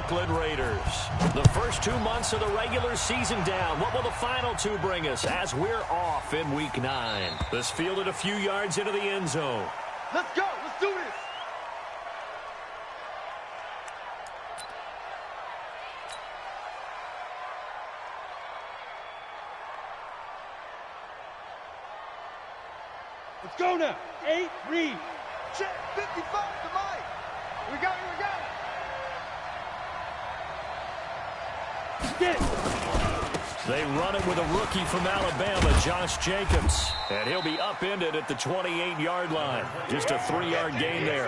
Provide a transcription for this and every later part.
Oakland Raiders. The first 2 months of the regular season down. What will the final 2 bring us as we're off in Week 9? This fielded a few yards into the end zone. Let's go. Let's do this. Let's go now. 8, read. Check. 55 to Mike. We got it. Get it. They run it with a rookie from Alabama, Josh Jacobs. And he'll be upended at the 28-yard line. Just a 3-yard gain there.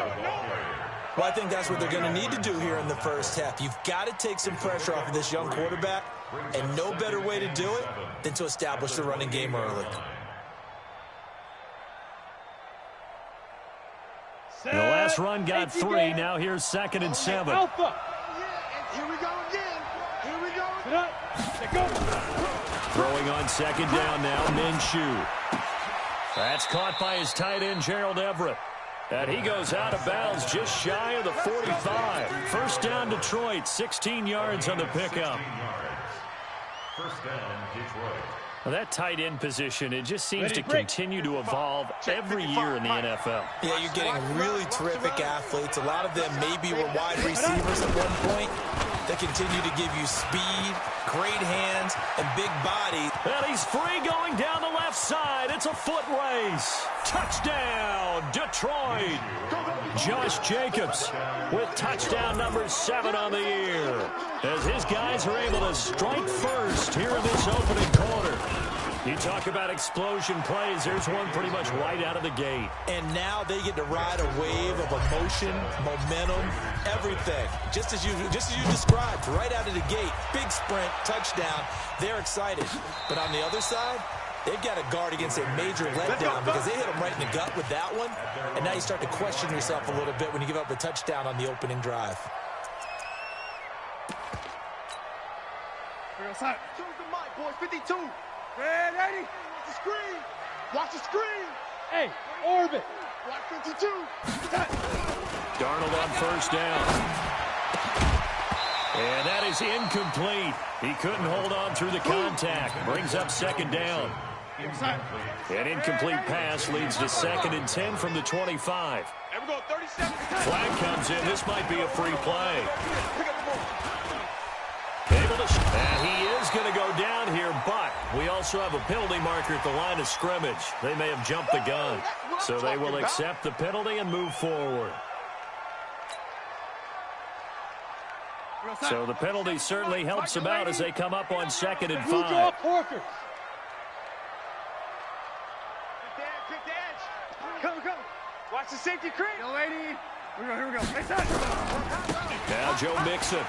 Well, I think that's what they're going to need to do here in the first half. You've got to take some pressure off of this young quarterback, and no better way to do it than to establish the running game early. The last run got 3. Now here's 2nd and 7. Alpha. Here we go again. Here we go. Let go. Throwing on 2nd down now, Minshew. That's caught by his tight end, Gerald Everett. And he goes out of bounds just shy of the 45. First down, Detroit. 16 yards on the pickup. First down, Detroit. Well, that tight end position, it just seems to continue to evolve every year in the NFL. Yeah, you're getting really terrific athletes. A lot of them maybe were wide receivers at one point. They continue to give you speed, great hands, and big body. And he's free going down the left side. It's a foot race. Touchdown, Detroit. Josh Jacobs with touchdown number 7 on the year, as his guys are able to strike first here in this opening quarter. You talk about explosion plays. There's one pretty much right out of the gate. And now they get to ride a wave of emotion, momentum, everything. Just as you described, right out of the gate. Big sprint, touchdown. They're excited. But on the other side, they've got to guard against a major letdown because they hit them right in the gut with that one. And now you start to question yourself a little bit when you give up a touchdown on the opening drive. Choose the mic, boys. 52. Red 80. Watch the screen. Watch the screen. Hey, orbit. Watch 52. Darnold on first down. And that is incomplete. He couldn't hold on through the contact. Brings up 2nd down. An incomplete pass leads to 2nd and 10 from the 25. There we go, 37. Flag comes in. This might be a free play. And he is going to go down here, but we also have a penalty marker at the line of scrimmage. They may have jumped the gun. So they will accept the penalty and move forward. So the penalty certainly helps them out as they come up on 2nd and 5. Go. Watch the safety creep. Yo, lady. Here we go. Now Joe Mixon.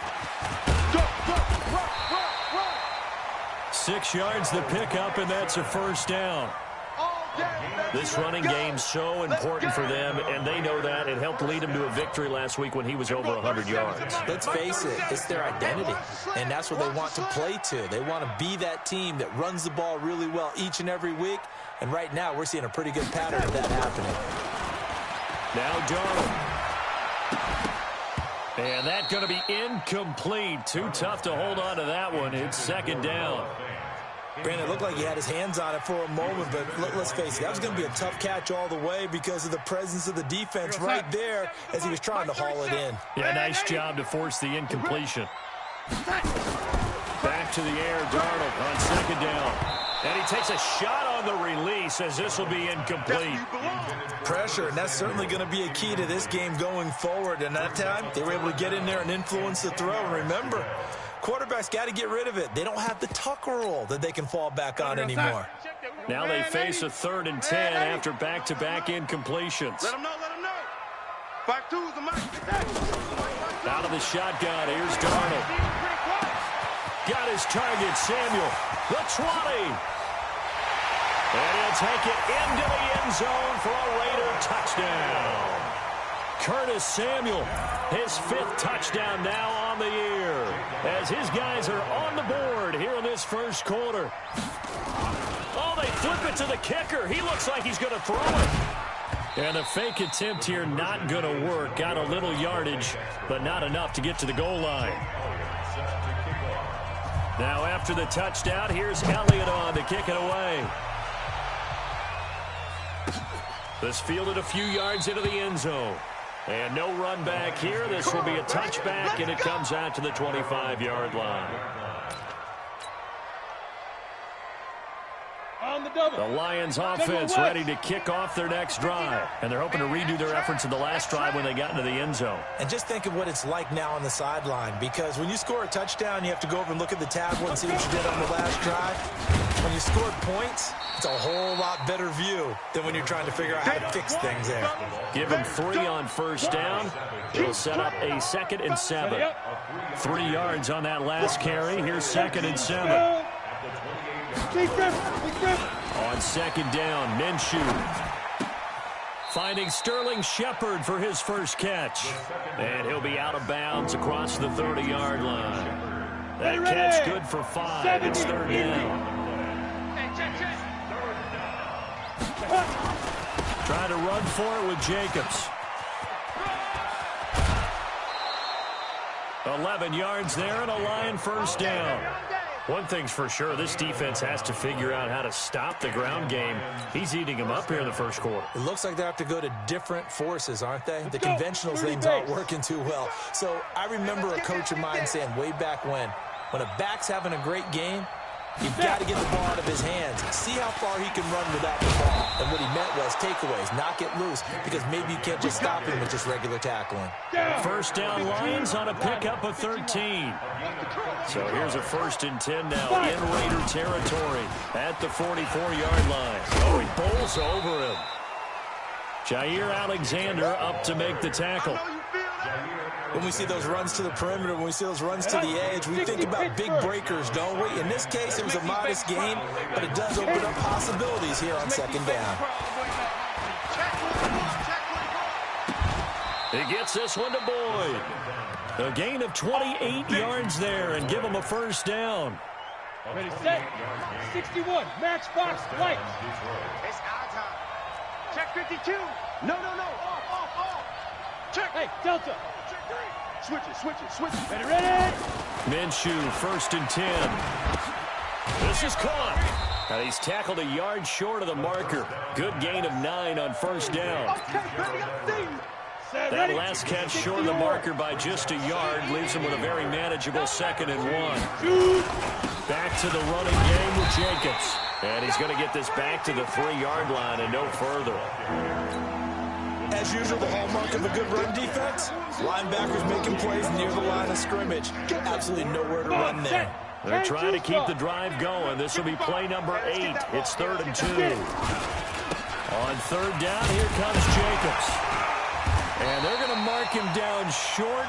Go. Run. 6 yards the pickup, and that's a first down. This running game's so important for them, and they know that. It helped lead them to a victory last week when he was over 100 yards. Let's face it, it's their identity, and that's what they want to play to. They want to be that team that runs the ball really well each and every week, and right now we're seeing a pretty good pattern of that happening. Now Darnold. And that's going to be incomplete. Too tough to hold on to that one. It's 2nd down. Brandon, it looked like he had his hands on it for a moment, but let's face it, that was going to be a tough catch all the way because of the presence of the defense right there as he was trying to haul it in. Yeah, nice job to force the incompletion. Back to the air, Darnold on 2nd down. And he takes a shot on the release as this will be incomplete. Pressure, and that's certainly going to be a key to this game going forward. And that time, they were able to get in there and influence the throw. And remember, quarterbacks got to get rid of it. They don't have the Tucker rule that they can fall back on anymore. Now they face a 3rd and 10 after back-to-back incompletions. Let them know. 5-2's the mic. Out of the shotgun, here's Darnold. Got his target, Samuel. The 20. And he'll take it into the end zone for a Raider touchdown. Curtis Samuel, his 5th touchdown now on the year, as his guys are on the board here in this first quarter. Oh, they flip it to the kicker. He looks like he's going to throw it. And the fake attempt here not going to work. Got a little yardage, but not enough to get to the goal line. Now after the touchdown, here's Elliott on to kick it away. This fielded a few yards into the end zone. And no run back here. This will be a touchback, and it comes out to the 25-yard line. The Lions offense ready to kick off their next drive. And they're hoping to redo their efforts in the last drive when they got into the end zone. And just think of what it's like now on the sideline, because when you score a touchdown, you have to go over and look at the tablet and see what you did on the last drive. When you scored points, it's a whole lot better view than when you're trying to figure out how to fix things there. Give him 3 on first down. It'll set up a 2nd and 7. 3 yards on that last carry. Here's 2nd and 7. On 2nd down, Minshew finding Sterling Shepard for his first catch. And he'll be out of bounds across the 30-yard line. That catch good for 5. It's 3rd down. Trying to run for it with Jacobs. 11 yards there and a Lion first down. One thing's for sure, this defense has to figure out how to stop the ground game. He's eating them up here in the first quarter. It looks like they have to go to different forces, aren't they? The conventional things aren't working too well. So I remember a coach of mine saying way back when a back's having a great game, you've got to get the ball out of his hands. See how far he can run without the ball. And what he meant was takeaways, knock it loose, because maybe you can't just stop him with just regular tackling. First down, Lions on a pickup of 13. So here's a 1st and 10 now in Raider territory at the 44-yard line. Oh, he bowls over him. Jair Alexander up to make the tackle. When we see those runs to the perimeter, when we see those runs to the edge, we think about big breakers, don't we? In this case, it was a modest gain, but it does open up possibilities here on 2nd down. He gets this one to Boyd. A gain of 28 yards there and give him a first down. Ready, set. 61. Max box, light. It's our time. Check 52. No. Off. Check. Hey, Delta. Check 3. Switch it. Ready. Minshew, 1st and 10. This is caught. And he's tackled a yard short of the marker. Good gain of 9 on first down. Okay, baby, I'm seeing you. That last catch short of the marker by just a yard leaves him with a very manageable 2nd and 1. Back to the running game with Jacobs. And he's going to get this back to the 3-yard line and no further. As usual, the hallmark of a good run defense, linebackers making plays near the line of scrimmage. Absolutely nowhere to run there. They're trying to keep the drive going. This will be play number 8. It's 3rd and 2. On 3rd down, here comes Jacobs. And they're going to mark him down short,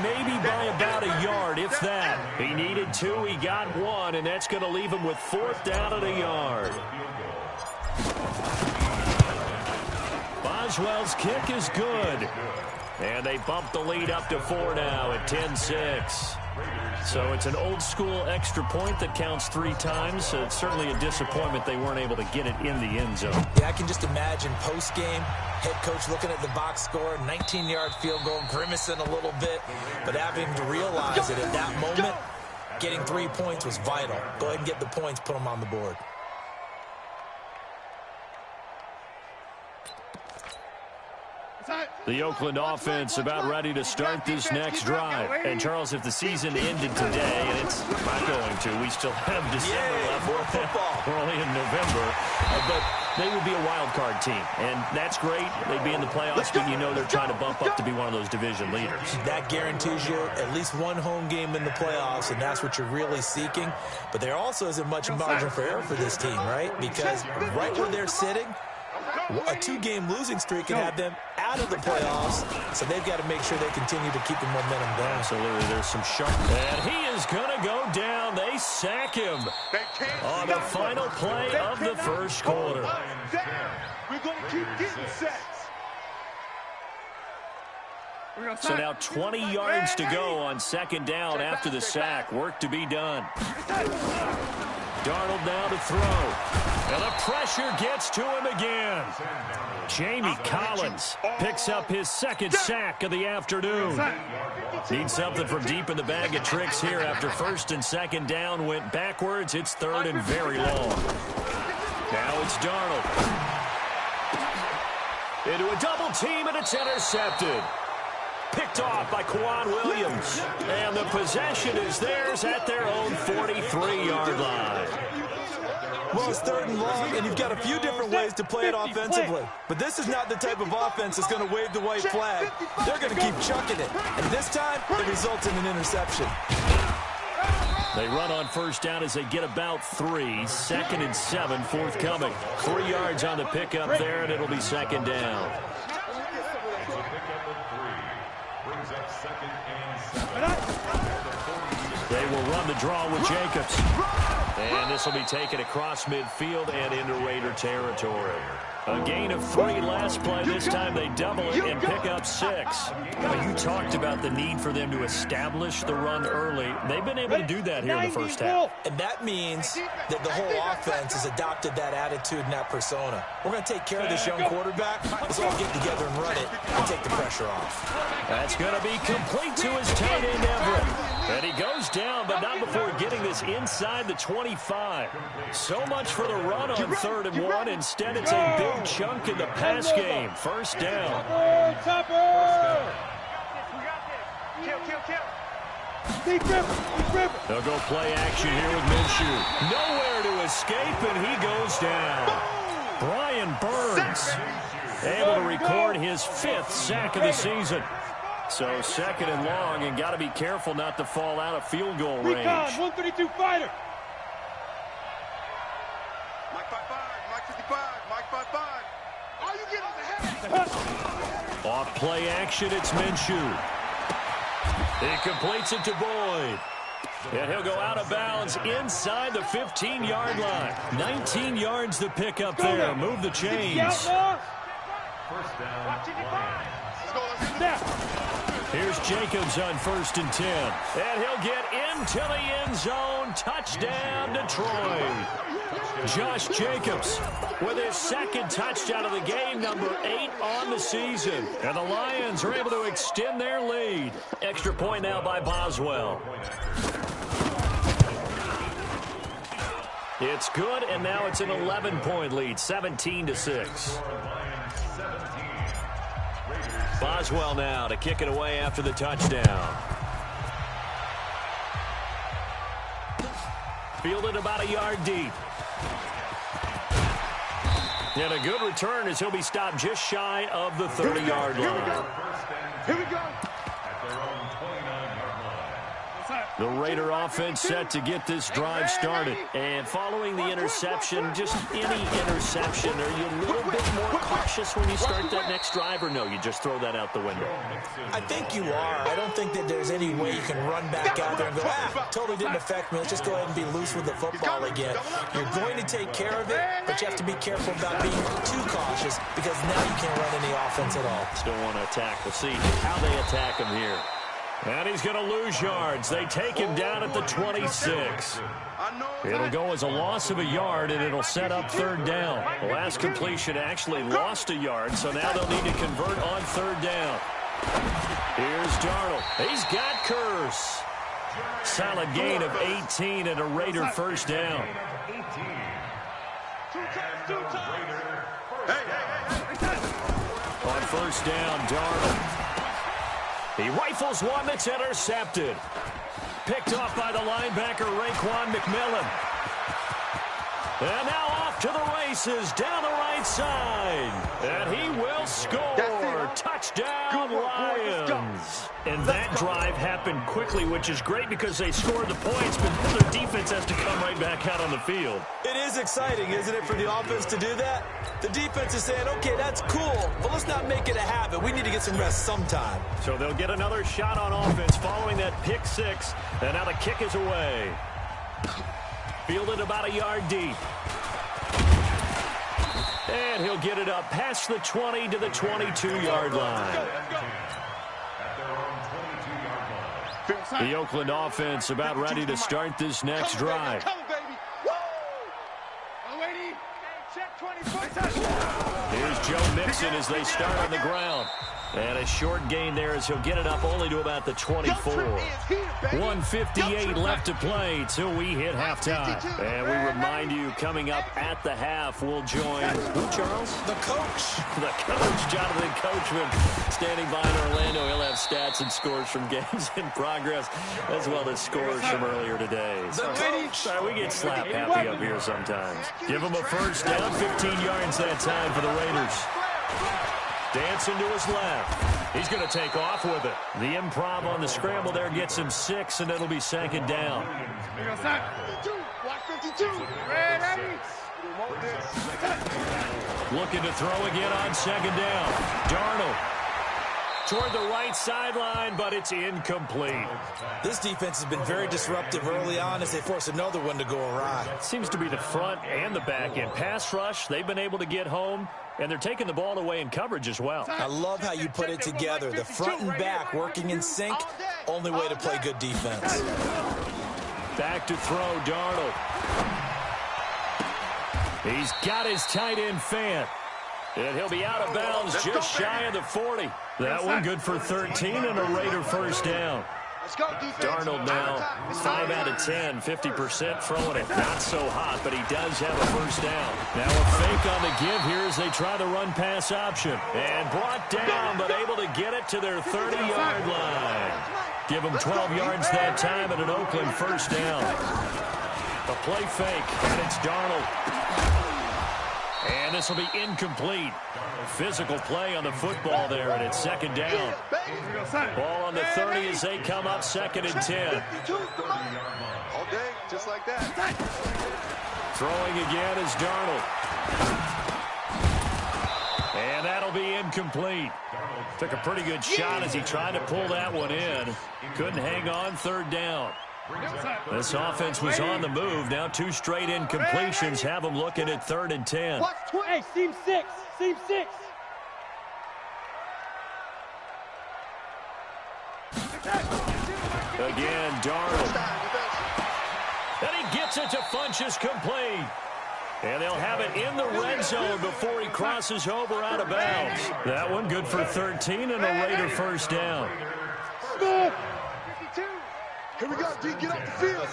maybe by about a yard, if that. He needed 2, he got 1, and that's going to leave him with 4th down at a yard. Boswell's kick is good. And they bump the lead up to 4 now at 10-6. So it's an old-school extra point that counts 3 times. So it's certainly a disappointment they weren't able to get it in the end zone. Yeah, I can just imagine post-game, head coach looking at the box score, 19-yard field goal, grimacing a little bit, but having to realize that at that moment, getting 3 points was vital. Go ahead and get the points, put them on the board. The Oakland offense about ready to start this next drive. And, Charles, if the season ended today, and it's not going to, we still have December left. We're only in November. But they would be a wild card team. And that's great. They'd be in the playoffs, but you know they're trying to bump up to be one of those division leaders. That guarantees you at least 1 home game in the playoffs, and that's what you're really seeking. But there also isn't much margin for error for this team, right? Because right where they're sitting, a 2-game losing streak can have them out of the playoffs, so they've got to make sure they continue to keep the momentum going. Absolutely, there's some sharp. And he is going to go down. They sack him on the final play of the first quarter. We're going to keep getting sacks. So now 20 yards to go on 2nd down after the sack. Work to be done. Darnold now to throw. And the pressure gets to him again. Jamie Collins picks up his second sack of the afternoon. Needs something from deep in the bag of tricks here after first and second down went backwards. It's third and very long. Now it's Darnold. Into a double team, and it's intercepted. Picked off by Quan Williams. And the possession is theirs at their own 43-yard line. Well, it's third and long, and you've got a few different ways to play it offensively. But this is not the type of offense that's going to wave the white flag. They're going to keep chucking it. And this time, it results in an interception. They run on first down as they get about 3. Second and 7 forthcoming. 3 yards on the pickup there, and it'll be second down. They will run the draw with Jacobs. And this will be taken across midfield and into Raider territory. A gain of 3 last play. This time they double it and pick up 6. Now, you talked about the need for them to establish the run early. They've been able to do that here in the first half. And that means that the whole offense has adopted that attitude and that persona. We're going to take care of this young quarterback. Let's all get together and run it and take the pressure off. That's going to be complete to his tight end, Everett. And he goes down, but not before getting this inside the 25. So much for the run on 3rd and 1. Instead, it's a big chunk in the pass game. First down. They'll go play action here with Minshew. Nowhere to escape, and he goes down. Brian Burns able to record his 5th sack of the season. So second and long, and got to be careful not to fall out of field goal range. 132 fighter. Mike 55, Mike 55, Mike 55. All you get is a head. Off play action, it's Minshew. He completes it to Boyd. And he'll go out of bounds inside the 15-yard line. 19 yards to pick up there. Move the chains. First down. Here's Jacobs on 1st and 10. And he'll get into the end zone. Touchdown, Detroit. Josh Jacobs with his 2nd touchdown of the game, number 8 on the season. And the Lions are able to extend their lead. Extra point now by Boswell. It's good, and now it's an 11-point lead, 17-6. Boswell now to kick it away after the touchdown. Fielded about a yard deep. And a good return as he'll be stopped just shy of the 30-yard line. Here we go. The Raider offense set to get this drive started. And following the interception, just any interception, are you a little bit more cautious when you start that next drive, or no, you just throw that out the window? I think you are. I don't think that there's any way you can run back out there and go, totally didn't affect me. Let's just go ahead and be loose with the football again. You're going to take care of it, but you have to be careful about being too cautious because now you can't run any offense at all. Still want to attack. We'll see how they attack him here. And he's going to lose yards. They take him down at the 26. It'll go as a loss of a yard, and it'll set up 3rd down. The last completion actually lost a yard, so now they'll need to convert on 3rd down. Here's Darnold. He's got Curse. Solid gain of 18 and a Raider 1st down. On 1st down, Darnold. He rifles one that's intercepted. Picked off by the linebacker, Raekwon McMillan. And now off to the races down the right side. And he will score. Touchdown, Lions. And that drive happened quickly, which is great because they scored the points, but their defense has to come right back out on the field. It is exciting, isn't it, for the offense to do that? The defense is saying, okay, that's cool, but let's not make it a habit. We need to get some rest sometime. So they'll get another shot on offense following that pick 6. And now the kick is away. Fielded about a yard deep. And he'll get it up past the 20 to the 22-yard line. The Oakland offense about ready to start this next drive. Here's Joe Mixon as they start on the ground. And a short gain there as he'll get it up only to about the 24. 1:58 left to play till we hit halftime. And we remind you, coming up at the half, we'll join who, Charles? The coach. The coach, Jonathan Coachman, standing by in Orlando. He'll have stats and scores from games in progress, as well as scores from earlier today. So, we get slap happy up here sometimes. Give him a first down, 15 yards that time for the Raiders. Dancing to his left. He's going to take off with it. The improv on the scramble there gets him 6, and it'll be second down. Looking to throw again on second down. Darnold toward the right sideline, but it's incomplete. This defense has been very disruptive early on as they force another one to go awry. Seems to be the front and the back end. Pass rush, they've been able to get home, and they're taking the ball away in coverage as well. I love how you put it together. The front and back working in sync. Only way to play good defense. Back to throw, Darnold. He's got his tight end Fant. And he'll be out of bounds just shy of the 40. That one good for 13 and a Raider first down. Darnold now 5 out of 10, 50% throwing it. Not so hot, but he does have a first down. Now a fake on the give here as they try the run pass option. And brought down, but able to get it to their 30-yard line. Give them 12 yards that time and an Oakland first down. The play fake, and it's Darnold. And this will be incomplete. Physical play on the football there, and it's second down. Ball on the 30 as they come up, second and 10. All day, just like that. Throwing again is Darnold. And that'll be incomplete. Took a pretty good shot as he tried to pull that one in. Couldn't hang on, third down. This offense was on the move. Now 2 straight incompletions have them looking at third and 10. Hey, seam 6. Seam 6. Again, Darnold. And he gets it to Funchess complete. And they'll have it in the red zone before he crosses over out of bounds. That one good for 13 and a Raider first down. Here we go, D. Get off the field.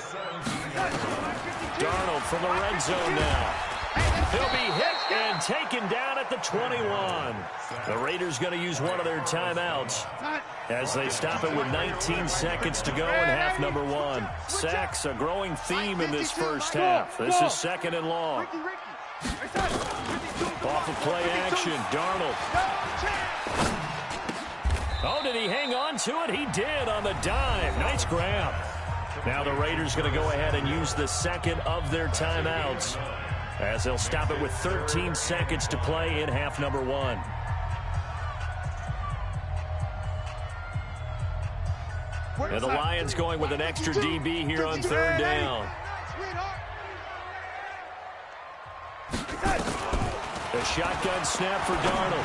Darnold from the red zone now. He'll be hit and taken down at the 21. The Raiders going to use one of their timeouts as they stop it with 19 seconds to go in half number 1. Sacks, a growing theme in this first half. This is second and long. Off of play action, Darnold. Oh, did he hang on to it? He did on the dive. Nice grab. Now the Raiders going to go ahead and use the second of their timeouts as they'll stop it with 13 seconds to play in half number 1. And the Lions going with an extra DB here on third down. A shotgun snap for Darnold.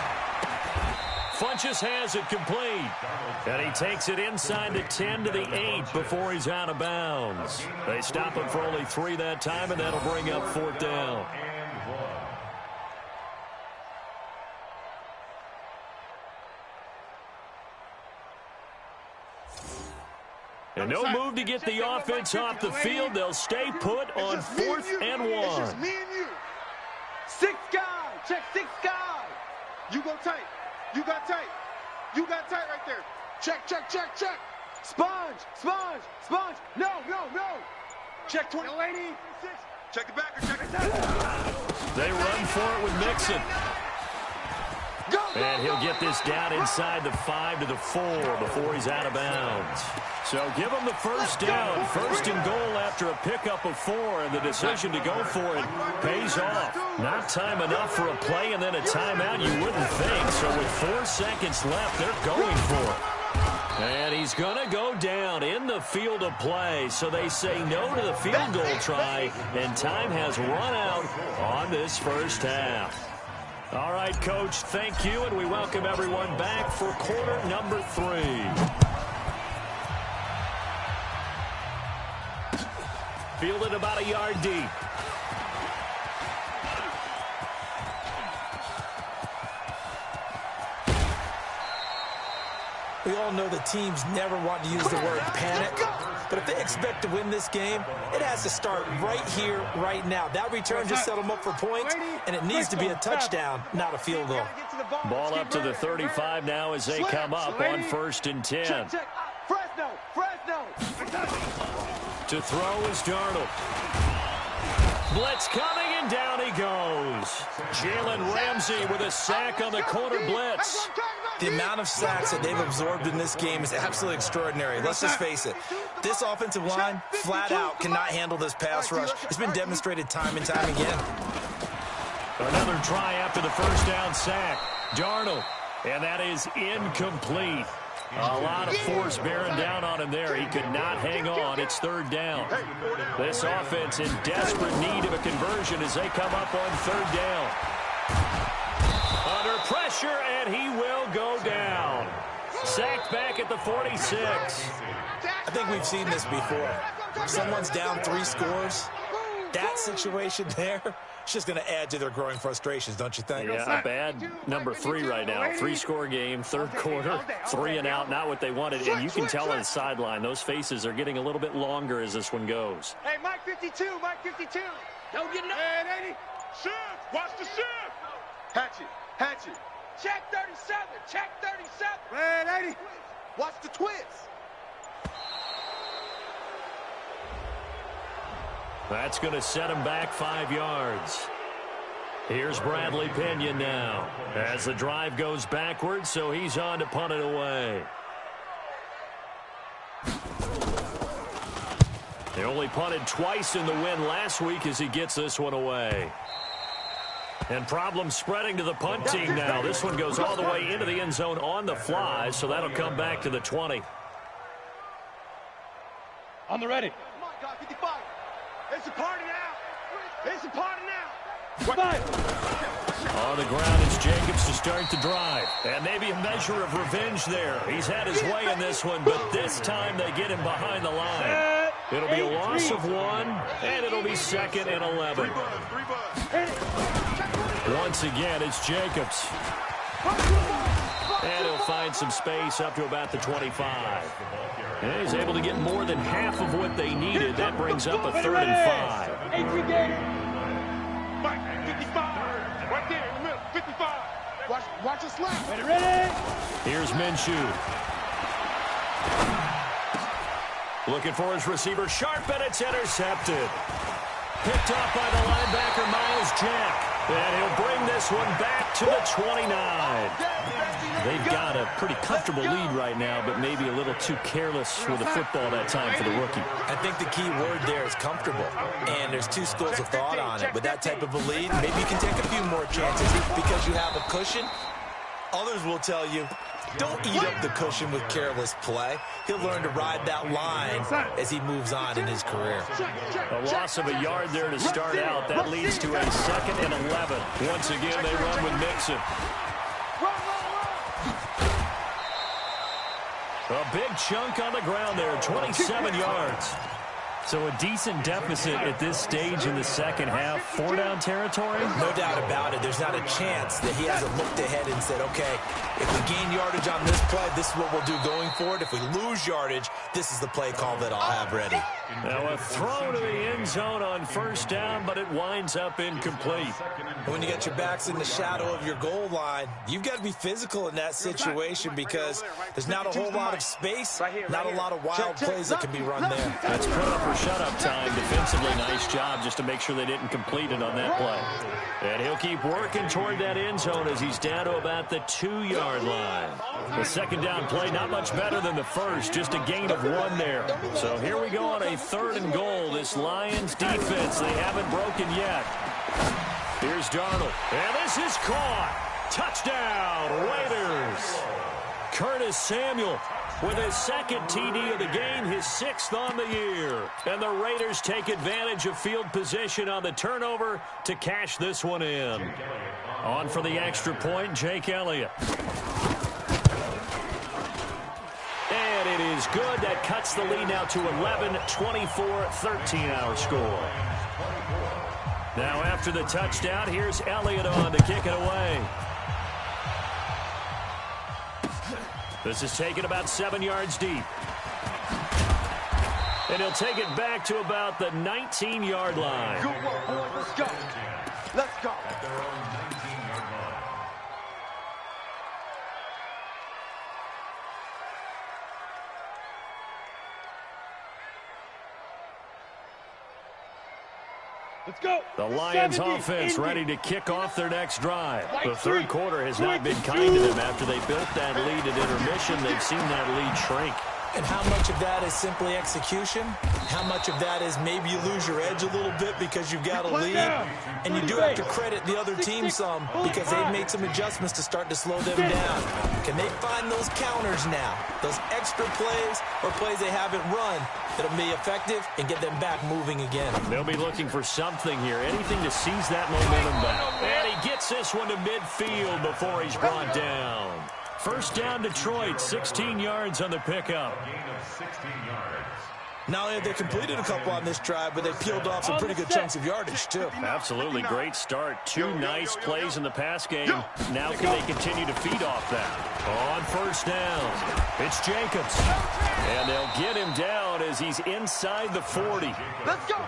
Funchess has it complete. And he takes it inside the 10 to the 8 before he's out of bounds. They stop him for only 3 that time, and that'll bring up fourth down. And no move to get the offense off the field. They'll stay put on 4th and 1. It's just me and you. 6 guy. Check 6 guy. You go tight. You got tight. You got tight right there. Check, check, check, check. Sponge, sponge, sponge. No, no, no. Check 20. Check the backer. Check it down. They run for it with Mixon. And he'll get this down inside the 5 to the 4 before he's out of bounds. So give him the first down. First and goal after a pickup of 4, and the decision to go for it pays off. Not time enough for a play and then a timeout, you wouldn't think. So with 4 seconds left, they're going for it. And he's going to go down in the field of play. So they say no to the field goal try, and time has run out on this first half. All right, Coach, thank you, and we welcome everyone back for quarter number 3. Fielded about a yard deep. We all know the teams never want to use the word panic, but if they expect to win this game, it has to start right here, right now. That return just set them up for points, and it needs to be a touchdown, not a field goal. Ball up to the 35 now as they come up on 1st and 10. Fresno. To throw is Darnold. Blitz coming, and down he goes. Jalen Ramsey with a sack on the corner blitz. The amount of sacks that they've absorbed in this game is absolutely extraordinary. Let's just face it. This offensive line, flat out, cannot handle this pass rush. It's been demonstrated time and time again. Another try after the first down sack. Darnold, and that is incomplete. A lot of force bearing down on him there. He could not hang on. It's 3rd down. This offense in desperate need of a conversion as they come up on 3rd down. Under pressure, and he will go down. Sacked back at the 46. I think we've seen this before. Someone's down 3 scores. That situation there, it's just going to add to their growing frustrations, don't you think? Yeah, bad number 3 right now. 3-score game, 3rd quarter, 3 and out, not what they wanted. And you can tell on the sideline, those faces are getting a little bit longer as this one goes. Hey, Mike 52. Don't get enough. Man, 80. Shift. Watch the shift. Hatchet. Check 37. Man, 80. Watch the twist. That's going to set him back 5 yards. Here's Bradley Pinion now as the drive goes backwards, so he's on to punt it away. They only punted twice in the win last week as he gets this one away. And problems spreading to the punt team now. This one goes all the way into the end zone on the fly, so that'll come back to the 20. On the ready. Come on, God, 55. It's a party now. On the ground, it's Jacobs to start the drive. And maybe a measure of revenge there. He's had his way in this one, but this time they get him behind the line. It'll be a loss of 1, and it'll be 2nd and 11. Once again, it's Jacobs. And he'll find some space up to about the 25. And he's able to get more than half of what they needed. That brings up a 3rd and 5. Mike, 55. Right there in the middle, 55. Watch your slap. Ready. Here's Minshew. Looking for his receiver, sharp, and it's intercepted. Picked off by the linebacker, Miles Jack. And he'll bring this one back to the 29. They've got a pretty comfortable lead right now, but maybe a little too careless with the football that time for the rookie. I think the key word there is comfortable, and there's 2 schools of thought on it. With that type of a lead, maybe you can take a few more chances because you have a cushion. Others will tell you, don't eat up the cushion with careless play. He'll learn to ride that line as he moves on in his career. A loss of a yard there to start out. That leads to a 2nd and 11. Once again, they run with Mixon. A big chunk on the ground there, 27 yards. So a decent deficit at this stage in the second half. 4-down territory? No doubt about it. There's not a chance that he hasn't looked ahead and said, okay, if we gain yardage on this play, this is what we'll do going forward. If we lose yardage, this is the play call that I'll have ready. Now a throw to the end zone on 1st down, but it winds up incomplete. When you got your backs in the shadow of your goal line, you've got to be physical in that situation because there's not a whole lot of space, not a lot of wild plays that can be run there. That's put up or shut up time. Defensively, nice job just to make sure they didn't complete it on that play. And he'll keep working toward that end zone as he's down to about the 2-yard line. The 2nd down play, not much better than the first, just a gain of 1 there. So here we go on a 3rd and goal. This Lions defense, they haven't broken yet. Here's Darnold, and this is caught. Touchdown, Raiders. Curtis Samuel with his 2nd TD of the game, his 6th on the year. And the Raiders take advantage of field position on the turnover to cash this one in. On for the extra point, Jake Elliott. And it is good. That cuts the lead now to 11, 24-13 our score. Now after the touchdown, here's Elliott on to kick it away. This is taken about 7 yards deep. And he'll take it back to about the 19-yard line. Good work, boys. Let's go. Let's go. At their own 19-yard line. Let's go. The Lions offense ready to kick off their next drive. The third quarter has not been kind to them after they built that lead at intermission. They've seen that lead shrink. And how much of that is simply execution? How much of that is maybe you lose your edge a little bit because you've got a lead? And you do have to credit the other team some because they've made some adjustments to start to slow them down. Can they find those counters now? Those extra plays or plays they haven't run that'll be effective and get them back moving again? They'll be looking for something here, anything to seize that momentum back. And he gets this one to midfield before he's brought down. First down, Detroit, 16 yards on the pickup. A gain of 16 yards. Not only have they completed a couple on this drive, but they peeled off some pretty good chunks of yardage, too. Absolutely great start. 2 nice plays in the pass game. Now can they continue to feed off that? On first down, it's Jacobs. And they'll get him down as he's inside the 40.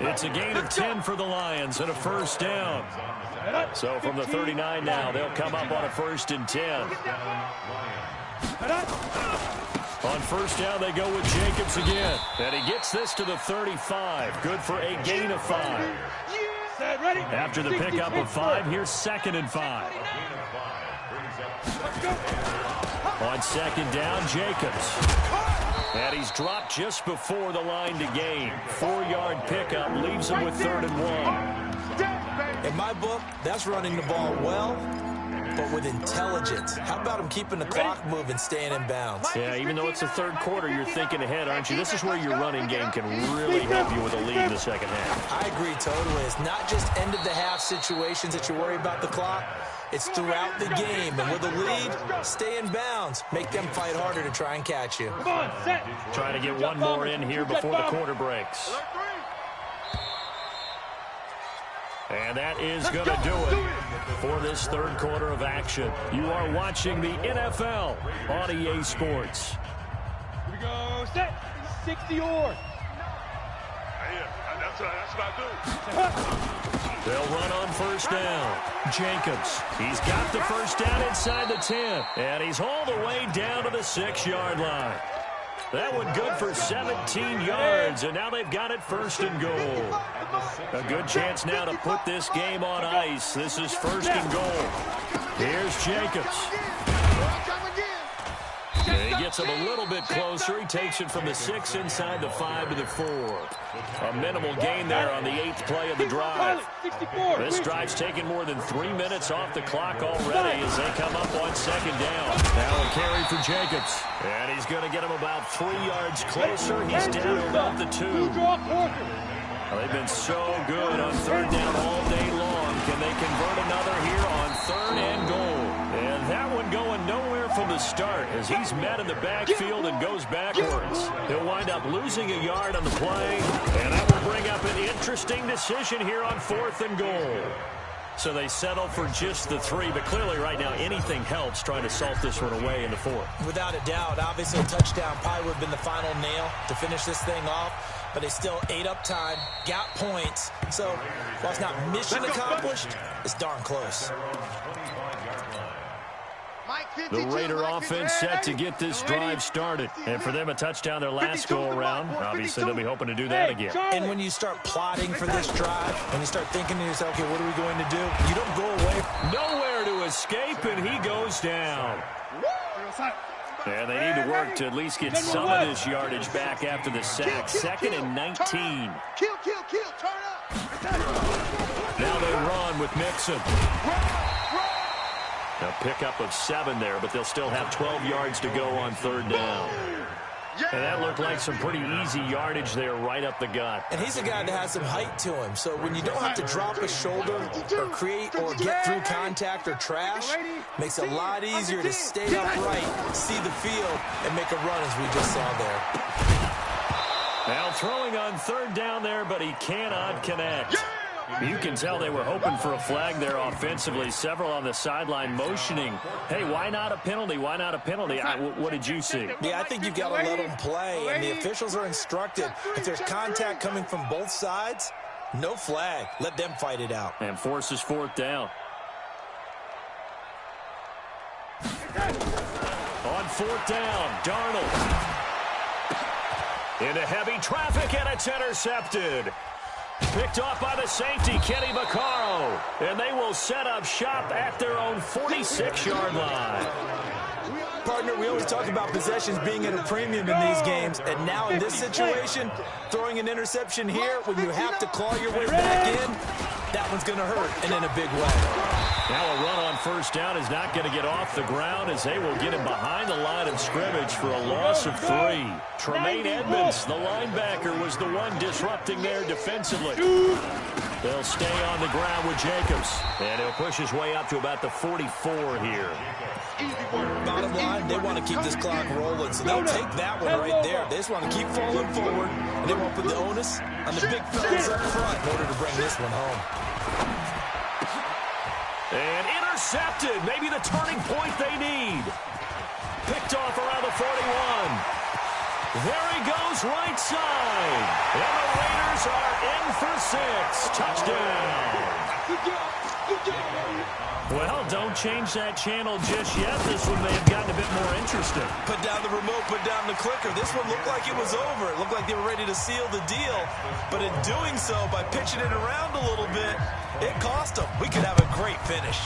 It's a gain of 10 for the Lions and a first down. So from the 39 now, they'll come up on a 1st and 10. On first down, they go with Jacobs again. And he gets this to the 35. Good for a gain of 5. After the pickup of 5, here's 2nd and 5. On 2nd down, Jacobs. And he's dropped just before the line to gain. 4-yard pickup leaves him with 3rd and 1. In my book, that's running the ball well, but with intelligence. How about him keeping the clock moving, staying in bounds? Yeah, even though it's the 3rd quarter, you're thinking ahead, aren't you? This is where your running game can really help you with a lead in the second half. I agree totally. It's not just end-of-the-half situations that you worry about the clock. It's throughout the game. And with a lead, stay in bounds. Make them fight harder to try and catch you. Trying to get one more in here before the quarter breaks. And that is going to do it for this 3rd quarter of action. You are watching the NFL on EA Sports. Here we go. Set. 60 or. That's what I do. They'll run on first down. Jacobs. He's got the first down inside the 10. And he's all the way down to the 6-yard line. That one good for 17 yards, and now they've got it 1st and goal. A good chance now to put this game on ice. This is 1st and goal. Here's Jacobs. And he gets him a little bit closer. He takes it from the 6 inside the 5 to the 4. A minimal gain there on the 8th play of the drive. This drive's taken more than 3 minutes off the clock already as they come up on 2nd down. Now a carry for Jacobs. And he's going to get him about 3 yards closer. He's down to about the 2. They've been so good on 3rd down all day long. Can they convert another here on 3rd and goal? And that one going nowhere from the start as he's met in the backfield and goes backwards. He'll wind up losing a yard on the play, and that will bring up an interesting decision here on 4th and goal. So they settle for just the 3, but clearly right now anything helps trying to salt this one away in the 4th. Without a doubt, obviously a touchdown probably would have been the final nail to finish this thing off, but they still ate up time, got points. So while it's not mission accomplished, it's darn close. The Raider offense set to get this drive started. And for them, a touchdown their last go-around. Obviously, they'll be hoping to do that again. And when you start plotting for this drive, when you start thinking to yourself, okay, what are we going to do? You don't go away. Nowhere to escape, and he goes down. And they need to work to at least get some of this yardage back after the sack. 2nd and 19. Kill, turn up. Now they run with Mixon. A pickup of 7 there, but they'll still have 12 yards to go on 3rd down. And that looked like some pretty easy yardage there right up the gut. And he's a guy that has some height to him. So when you don't have to drop a shoulder or create or get through contact or trash, makes it a lot easier to stay upright, see the field, and make a run as we just saw there. Now throwing on 3rd down there, but he cannot connect. You can tell they were hoping for a flag there offensively. Several on the sideline motioning, hey, why not a penalty? Why not a penalty? What did you see? Yeah, I think you've got to let them play, and the officials are instructed. If there's contact coming from both sides, no flag. Let them fight it out. And forces fourth down. On fourth down, Darnold. Into heavy traffic, and it's intercepted. Picked off by the safety, Kenny Vaccaro. And they will set up shop at their own 46-yard line. Partner, we always talk about possessions being at a premium in these games, and now in this situation, throwing an interception here when you have to claw your way back in, that one's going to hurt, and in a big way. Now a run on first down is not going to get off the ground as they will get him behind the line of scrimmage for a loss of 3. Tremaine Edmonds, the linebacker, was the one disrupting there defensively. They'll stay on the ground with Jacobs, and he'll push his way up to about the 44 here. Bottom line, they want to keep this clock rolling, so they'll take that one right there. They just want to keep falling forward, and they won't put the onus on the big fellas up front in order to bring this one home. And intercepted, maybe the turning point they need. Picked off around the 41. There he goes, right side. And the Raiders are in for 6. Touchdown. Well, don't change that channel just yet. This one may have gotten a bit more interesting. Put down the remote, put down the clicker. This one looked like it was over. It looked like they were ready to seal the deal. But in doing so, by pitching it around a little bit, it cost them. We could have a great finish.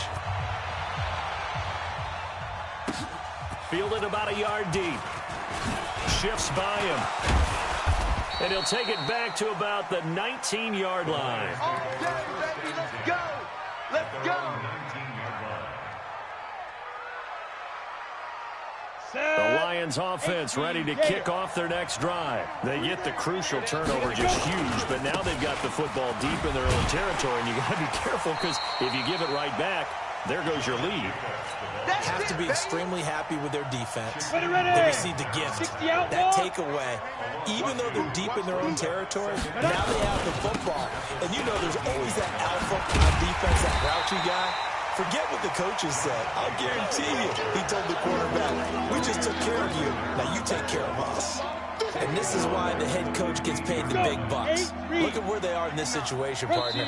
Fielded about a yard deep. Shifts by him. And he'll take it back to about the 19-yard line. Okay, baby, let's go. Let's go. The Lions offense ready to kick off their next drive. They get the crucial turnover, just huge, but now they've got the football deep in their own territory, and you got to be careful because if you give it right back, there goes your lead. Have to be extremely happy with their defense. They received a gift, that takeaway. Even though they're deep in their own territory, now they have the football. And you know there's always that alpha on defense, that grouchy guy. Forget what the coaches said. I'll guarantee you, he told the quarterback, we just took care of you. Now you take care of us. And this is why the head coach gets paid the big bucks. Look at where they are in this situation, partner.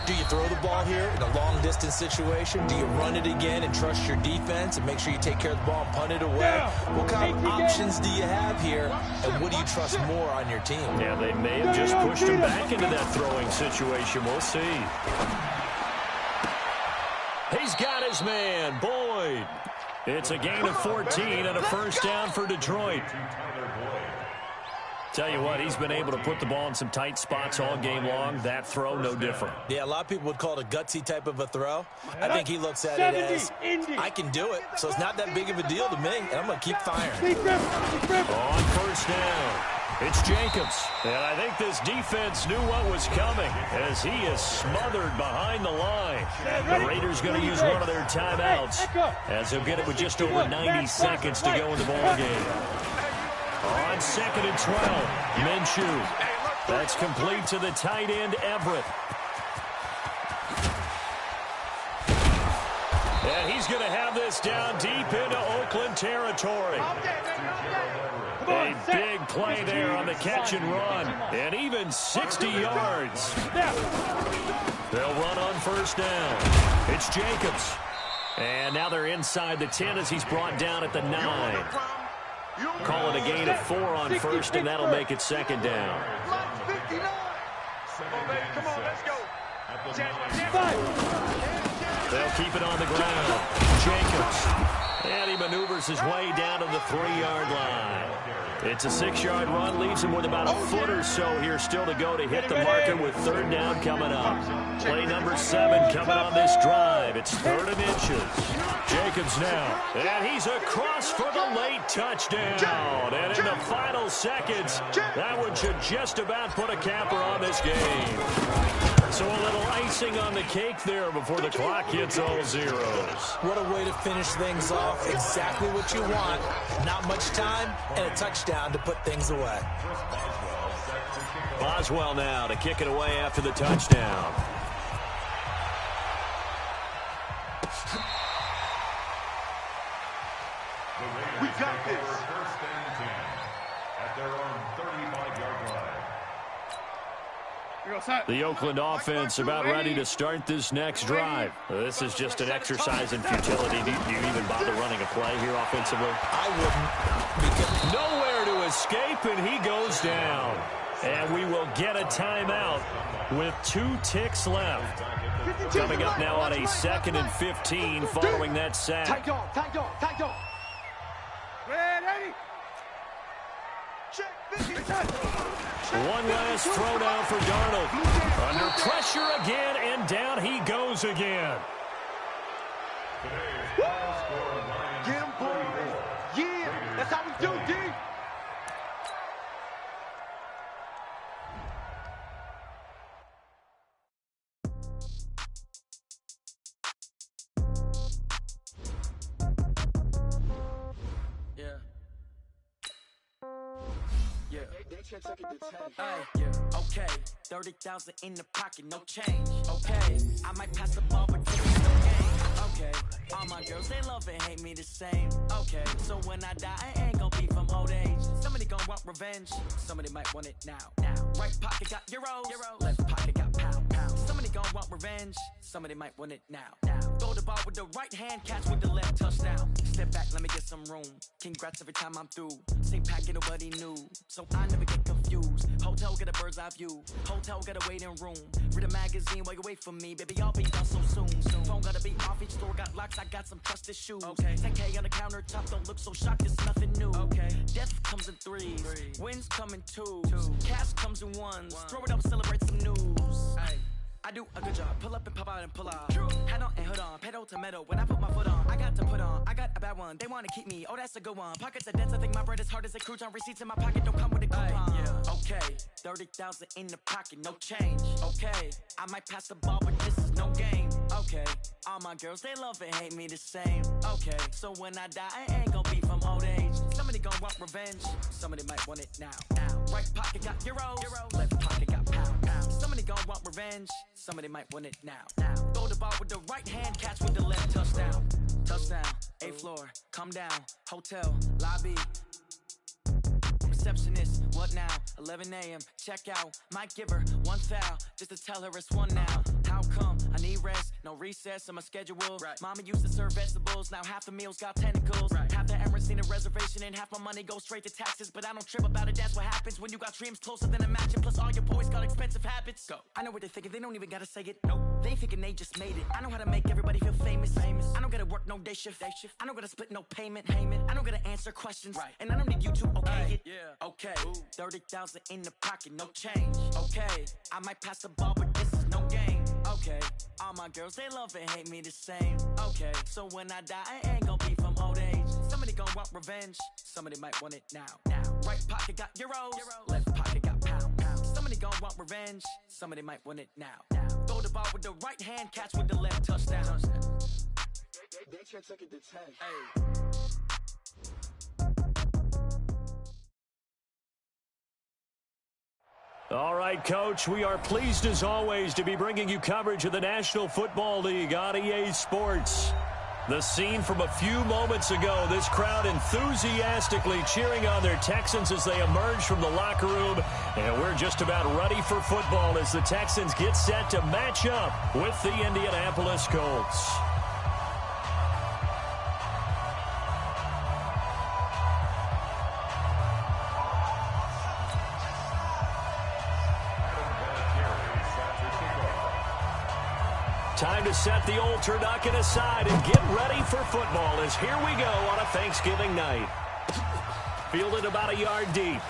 Do you throw the ball here in a long-distance situation? Do you run it again and trust your defense and make sure you take care of the ball and punt it away? What kind of options do you have here, and what do you trust more on your team? Yeah, they may have just pushed him back into that throwing situation. We'll see. He's got his man, Boyd. It's a gain of 14 and a first down for Detroit. Tell you what, he's been able to put the ball in some tight spots all game long. That throw, no different. Yeah, a lot of people would call it a gutsy type of a throw. I think he looks at it as, I can do it, so it's not that big of a deal to me, and I'm going to keep firing. On first down, it's Jacobs. And I think this defense knew what was coming as he is smothered behind the line. The Raiders going to use one of their timeouts as they'll get it with just over 90 seconds to go in the ballgame. On 2nd and 12, Minshew. That's complete to the tight end, Everett. And he's going to have this down deep into Oakland territory. A big play there on the catch and run, and even 60 yards. They'll run on first down. It's Jacobs. And now they're inside the 10 as he's brought down at the 9. Call it a gain of 4 on first, and that'll make it second down. Come on, let's go. They'll keep it on the ground. Jacobs. And he maneuvers his way down to the 3-yard line. It's a 6-yard run, leaves him with about a foot or so here still to go to hit the marker with third down coming up. Play number 7 coming on this drive. It's 3rd and inches. Jacobs now. And he's across for the late touchdown. And in the final seconds, that one should just about put a capper on this game. So a little icing on the cake there before the clock hits all zeros. What a way to finish things off. Exactly what you want. Not much time and a touchdown to put things away. Boswell now to kick it away after the touchdown. We got this. First and 10 at their own 35-yard line. The Oakland offense about ready to start this next drive. This is just an exercise in futility. Do you even bother running a play here offensively? I wouldn't. Nowhere to escape, and he goes down. And we will get a timeout with 2 ticks left. Coming up now on a 2nd and 15 following that sack. Tight dog, tight dog, tight dog. Ready? Check 50. One last throw down for Darnold. Under pressure again, and down he goes again. Get him, boys. Yeah, that's how we do, D. Okay, 30,000 in the pocket, no change. Okay, I might pass the ball, but this is no game. Okay, all my girls, they love and hate me the same. Okay, so when I die, I ain't gon' be from old age. Somebody gon' want revenge, somebody might want it now. Right pocket got euros, left pocket got pound. Somebody gon' want revenge, somebody might want it now. Throw the ball with the right hand, catch with the left, touchdown. Step back, let me get some room. Congrats every time I'm through. Same packet, nobody knew, so I never get confused. Hotel get a bird's eye view. Hotel got a waiting room. Read a magazine while you wait for me, baby. I'll be done so soon. Phone gotta be off. Each store got locks. I got some trusted shoes. Okay. 10K on the countertop. Don't look so shocked. It's nothing new. Okay. Death comes in threes. Wins come in twos. Cash comes in ones. Throw it up, celebrate some news. Ay. I do a good job. Pull up and pop out and pull out. Head on and hood on. Pedal to metal. When I put my foot on, I got to put on. I got a bad one. They want to keep me. Oh, that's a good one. Pockets are dense. I think my bread is hard as a crouton. Receipts in my pocket don't come with a coupon. Yeah. Okay. 30,000 in the pocket. No change. Okay. I might pass the ball, but this is no game. Okay. All my girls, they love and hate me the same. Okay. So when I die, I ain't gonna be from old age. Somebody gonna want revenge. Somebody might want it now. Right pocket got euros. Left pocket got pound. Somebody gonna want revenge. Somebody might want it now. Throw the ball with the right hand, catch with the left, touchdown. Touchdown, 8th floor, come down, hotel, lobby. Receptionist, what now? 11 a.m., check out. Might give her one foul, just to tell her it's one now. How come? I need rest, no recess on my schedule. Right. Mama used to serve vegetables, now half the meals got tentacles. Right. Half the Emirates need a reservation and half my money goes straight to taxes. But I don't trip about it, that's what happens when you got dreams closer than a match. Plus all your boys got expensive habits. Go. I know what they're thinking, they don't even gotta say it. Nope. They thinking they just made it. I know how to make everybody feel famous. I don't gotta work no day shift. I don't gotta split no payment. I don't gotta answer questions. Right. And I don't need you to okay it. Yeah. Okay. 30,000 in the pocket, no change. Okay. I might pass the ball, but this is no game. Okay. All my girls, they love and hate me the same. Okay. So when I die, I ain't gonna be from old age. Somebody gonna want revenge. Somebody might want it now. Right pocket got euros. Left pocket got pound. Somebody gonna want revenge. Somebody might want it now. Throw the ball with the right hand, catch with the left, touchdown. They can't take it to 10. Hey. All right, Coach, we are pleased as always to be bringing you coverage of the National Football League on EA Sports. The scene from a few moments ago, this crowd enthusiastically cheering on their Texans as they emerge from the locker room. And we're just about ready for football as the Texans get set to match up with the Indianapolis Colts. Time to set the old turducken aside and get ready for football as here we go on a Thanksgiving night. Fielded about a yard deep.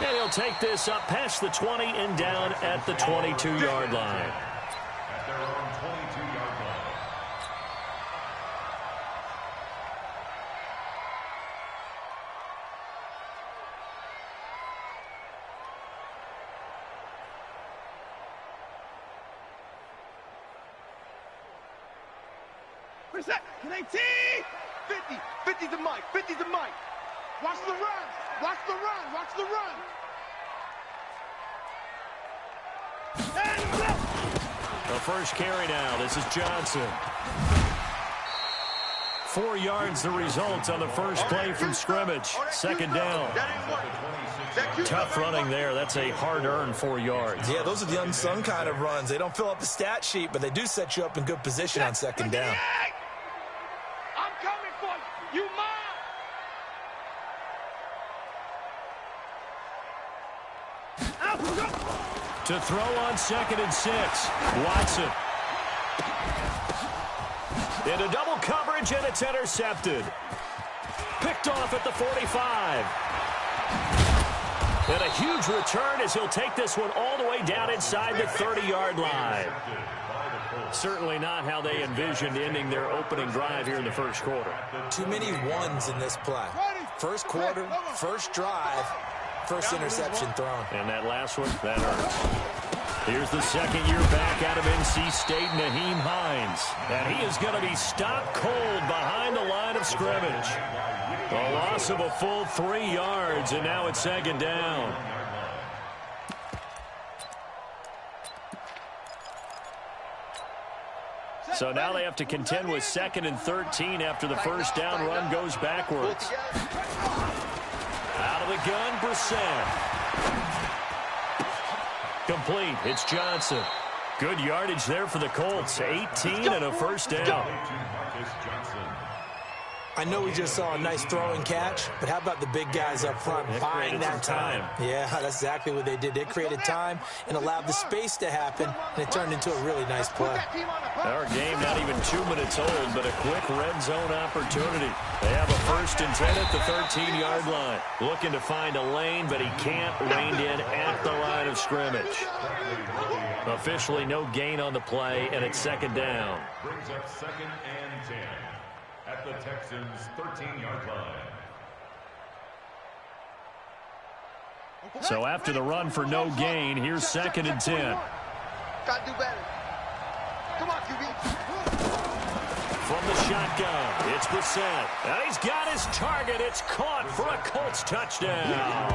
And he'll take this up past the 20 and down at the 22-yard line. At their own 22-yard line. Reset. Can they tee? 50. 50's the mic. 50's the mic. Watch the run. Watch the run. Watch the run. The first carry now. This is Johnson. 4 yards the result on the first play from scrimmage. Second down. Tough running there. That's a hard-earned 4 yards. Yeah, those are the unsung kind of runs. They don't fill up the stat sheet, but they do set you up in good position on second down. I'm coming for you. You mine. To throw on 2nd and 6. Watson. Into double coverage, and it's intercepted. Picked off at the 45. And a huge return as he'll take this one all the way down inside the 30-yard line. Certainly not how they envisioned ending their opening drive here in the first quarter. Too many ones in this play. First quarter, first drive, first interception thrown. And that last one, that hurts. Here's the second year back out of NC State, Naheem Hines. And he is going to be stopped cold behind the line of scrimmage. A loss of a full 3 yards, and now it's second down. So now they have to contend with 2nd and 13 after the first down run goes backwards. Out of the gun, Brissett. Complete. It's Johnson. Good yardage there for the Colts. 18 and a first down. I know we just saw a nice throw and catch, but how about the big guys up front buying that time? Yeah, that's exactly what they did. They created time and allowed the space to happen, and it turned into a really nice play. Our game not even 2 minutes old, but a quick red zone opportunity. They have a 1st and 10 at the 13-yard line. Looking to find a lane, but he can't. Reined in at the line of scrimmage. Officially no gain on the play, and it's second down. Brings up 2nd and 10 at the Texans' 13-yard line. So after the run for no gain, here's 2nd and 10. Gotta do better. Come on, QB. From the shotgun, it's Brissett. And he's got his target. It's caught for a Colts touchdown.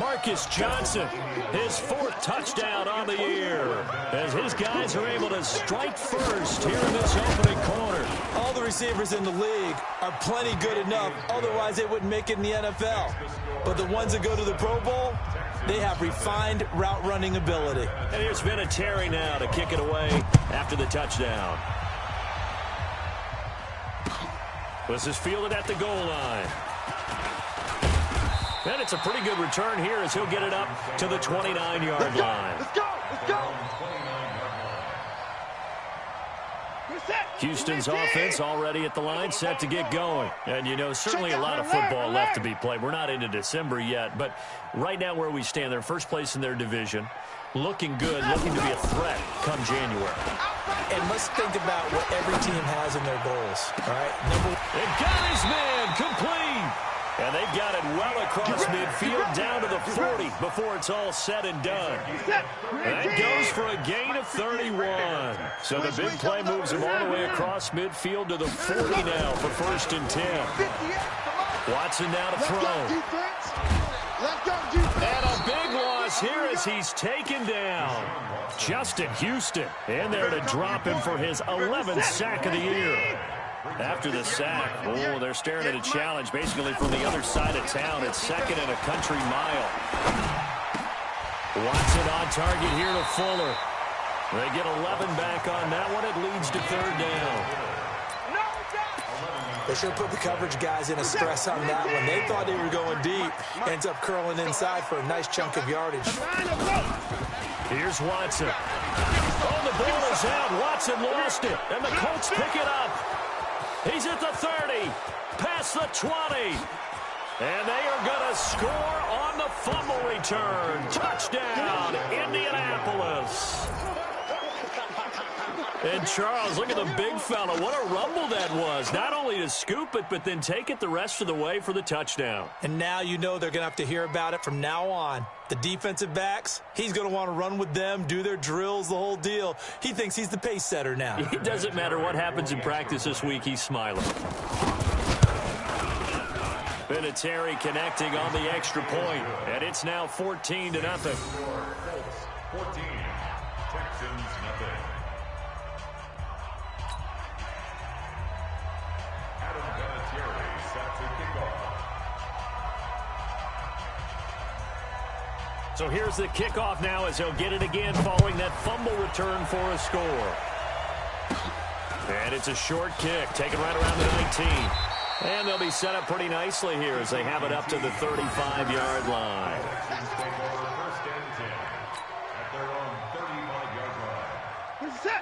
Marcus Johnson, his 4th touchdown on the year, as his guys are able to strike first here in this opening quarter. All the receivers in the league are plenty good enough, otherwise they wouldn't make it in the NFL. But the ones that go to the Pro Bowl, they have refined route running ability. And here's Vinatieri now to kick it away after the touchdown. This is fielded at the goal line. And it's a pretty good return here as he'll get it up to the 29-yard line. Let's go. Let's go. Houston's offense already at the line, set to get going. And, you know, certainly a lot of football left to be played. We're not into December yet, but right now where we stand, they're first place in their division. Looking good, looking to be a threat come January. And let's think about what every team has in their goals, all right? And got his man complete. And they've got it well across midfield down to the 40 before it's all said and done. And that goes for a gain of 31. So the big play moves him all the way across midfield to the 40 now for 1st and 10. Watson now to throw. And a big loss here as he's taken down. Justin Houston in there to drop him for his 11th sack of the year. After the sack, oh, they're staring at a challenge basically from the other side of town. It's 2nd and a country mile. Watson on target here to Fuller. They get 11 back on that one. It leads to 3rd down. They should put the coverage guys in a stress on that one. They thought they were going deep. Ends up curling inside for a nice chunk of yardage. Here's Watson. Oh, the ball is out. Watson lost it. And the Colts pick it up. He's at the 30. Past the 20. And they are going to score on the fumble return. Touchdown, Indianapolis. And Charles, look at the big fella. What a rumble that was. Not only to scoop it, but then take it the rest of the way for the touchdown. And now you know they're going to have to hear about it from now on. The defensive backs, he's going to want to run with them, do their drills, the whole deal. He thinks he's the pace setter now. It doesn't matter what happens in practice this week. He's smiling. Vinatieri connecting on the extra point, and it's now 14-0. 14, Texans nothing. Adam Vinatieri set to kick off. So here's the kickoff now as he'll get it again following that fumble return for a score. And it's a short kick, taken right around the 19. And they'll be set up pretty nicely here as they have it up to the 35-yard line.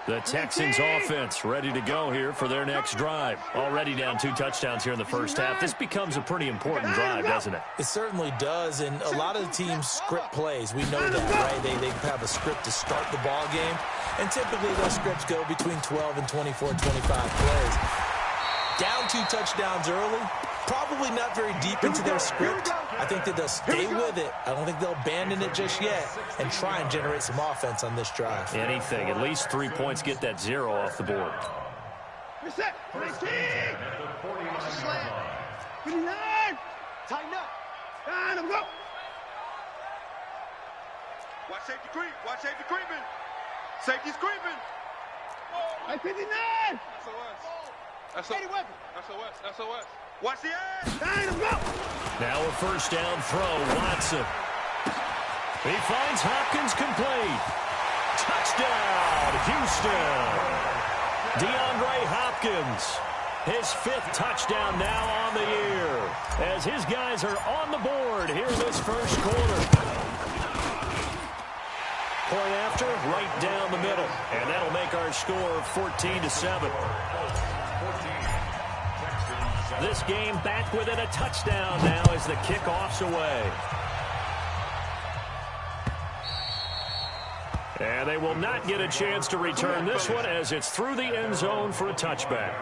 The Texans offense ready to go here for their next drive. Already down 2 touchdowns here in the first half. This becomes a pretty important drive, doesn't it? It certainly does, and a lot of the teams script plays. We know that, right? They have a script to start the ball game, and typically those scripts go between 12 and 24, 25 plays. Down 2 touchdowns early, probably not very deep into their script. I think that they'll stay with it. I don't think they'll abandon it just yet and try and generate some offense on this drive. Anything, at least 3 points, get that 0 off the board. Reset. 19. Slam. 59. Tighten up. And I'm go. Watch safety creep. Watch safety creeping. Safety's creeping. Hey, 59. SOS. SOS. Watch the edge. And I'm go. Now a first down throw, Watson. He finds Hopkins complete. Touchdown, Houston. DeAndre Hopkins, his 5th touchdown now on the year. As his guys are on the board here this first quarter. Point after, right down the middle. And that'll make our score 14-7. This game back within a touchdown now as the kickoff's away. And they will not get a chance to return this one as it's through the end zone for a touchback.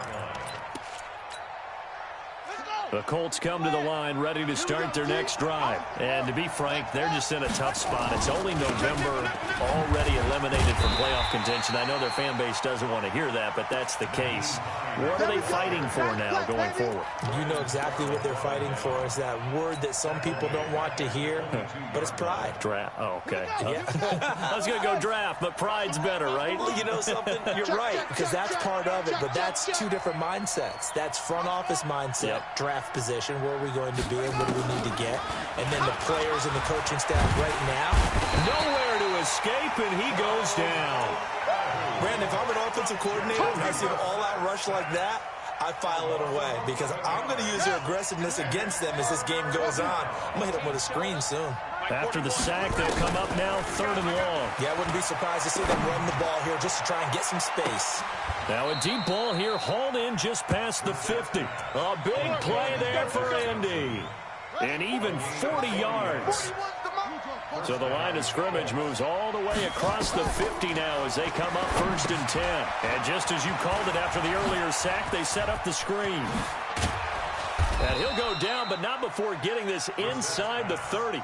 The Colts come to the line ready to start their next drive. And to be frank, they're just in a tough spot. It's only November, already eliminated from playoff contention. I know their fan base doesn't want to hear that, but that's the case. What are they fighting for now going forward? You know exactly what they're fighting for. Is that word that some people don't want to hear, but it's pride. Draft. Oh, okay. Yeah. I was going to go draft, but pride's better, right? Well, you know something? You're right, because that's part of it, but that's 2 different mindsets. That's front office mindset, draft position, where are we going to be and what do we need to get, and then the players and the coaching staff right now. Nowhere to escape, and he goes down. Brandon, if I'm an offensive coordinator and I see an all-out rush like that, I file it away because I'm going to use their aggressiveness against them as this game goes on. I'm going to hit them with a screen soon. After the sack, they'll come up now 3rd and long. Yeah, I wouldn't be surprised to see them run the ball here just to try and get some space. Now a deep ball here, hauled in just past the 50. A big play there for Indy. And even 40 yards. So the line of scrimmage moves all the way across the 50 now as they come up 1st and 10. And just as you called it after the earlier sack, they set up the screen. And he'll go down, but not before getting this inside the 30.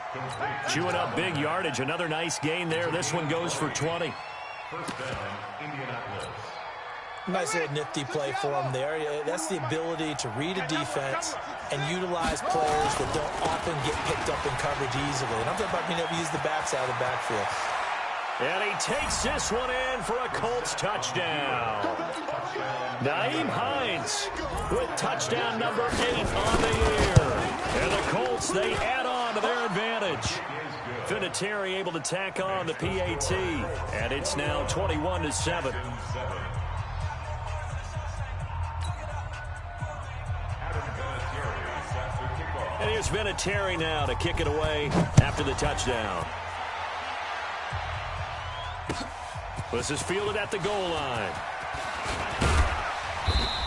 Chewing up big yardage. Another nice gain there. This one goes for 20. First down, Indianapolis. Nice little nifty play for him there. That's the ability to read a defense and utilize players that don't often get picked up in coverage easily. And I'm talking about being able to use the backside of the backfield. And he takes this one in for a Colts touchdown. Nyheim Hines with touchdown number 8 on the year. And the Colts, they add on to their advantage. Vinatieri able to tack on the PAT. And it's now 21-7. And here's Vinatieri now to kick it away after the touchdown. This is fielded at the goal line.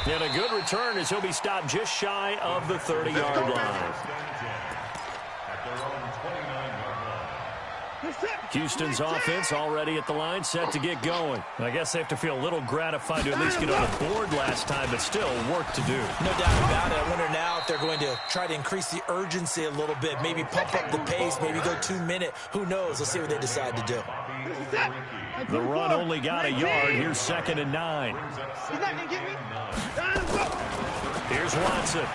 And a good return as he'll be stopped just shy of the 30-yard line. Houston's offense already at the line, set to get going. I guess they have to feel a little gratified to at least get on the board last time, but still work to do. No doubt about it. I wonder now if they're going to try to increase the urgency a little bit, maybe pump up the pace, maybe go 2-minute. Who knows? Let's see what they decide to do. The run only got a yard. Here's 2nd and 9. Here's Watson.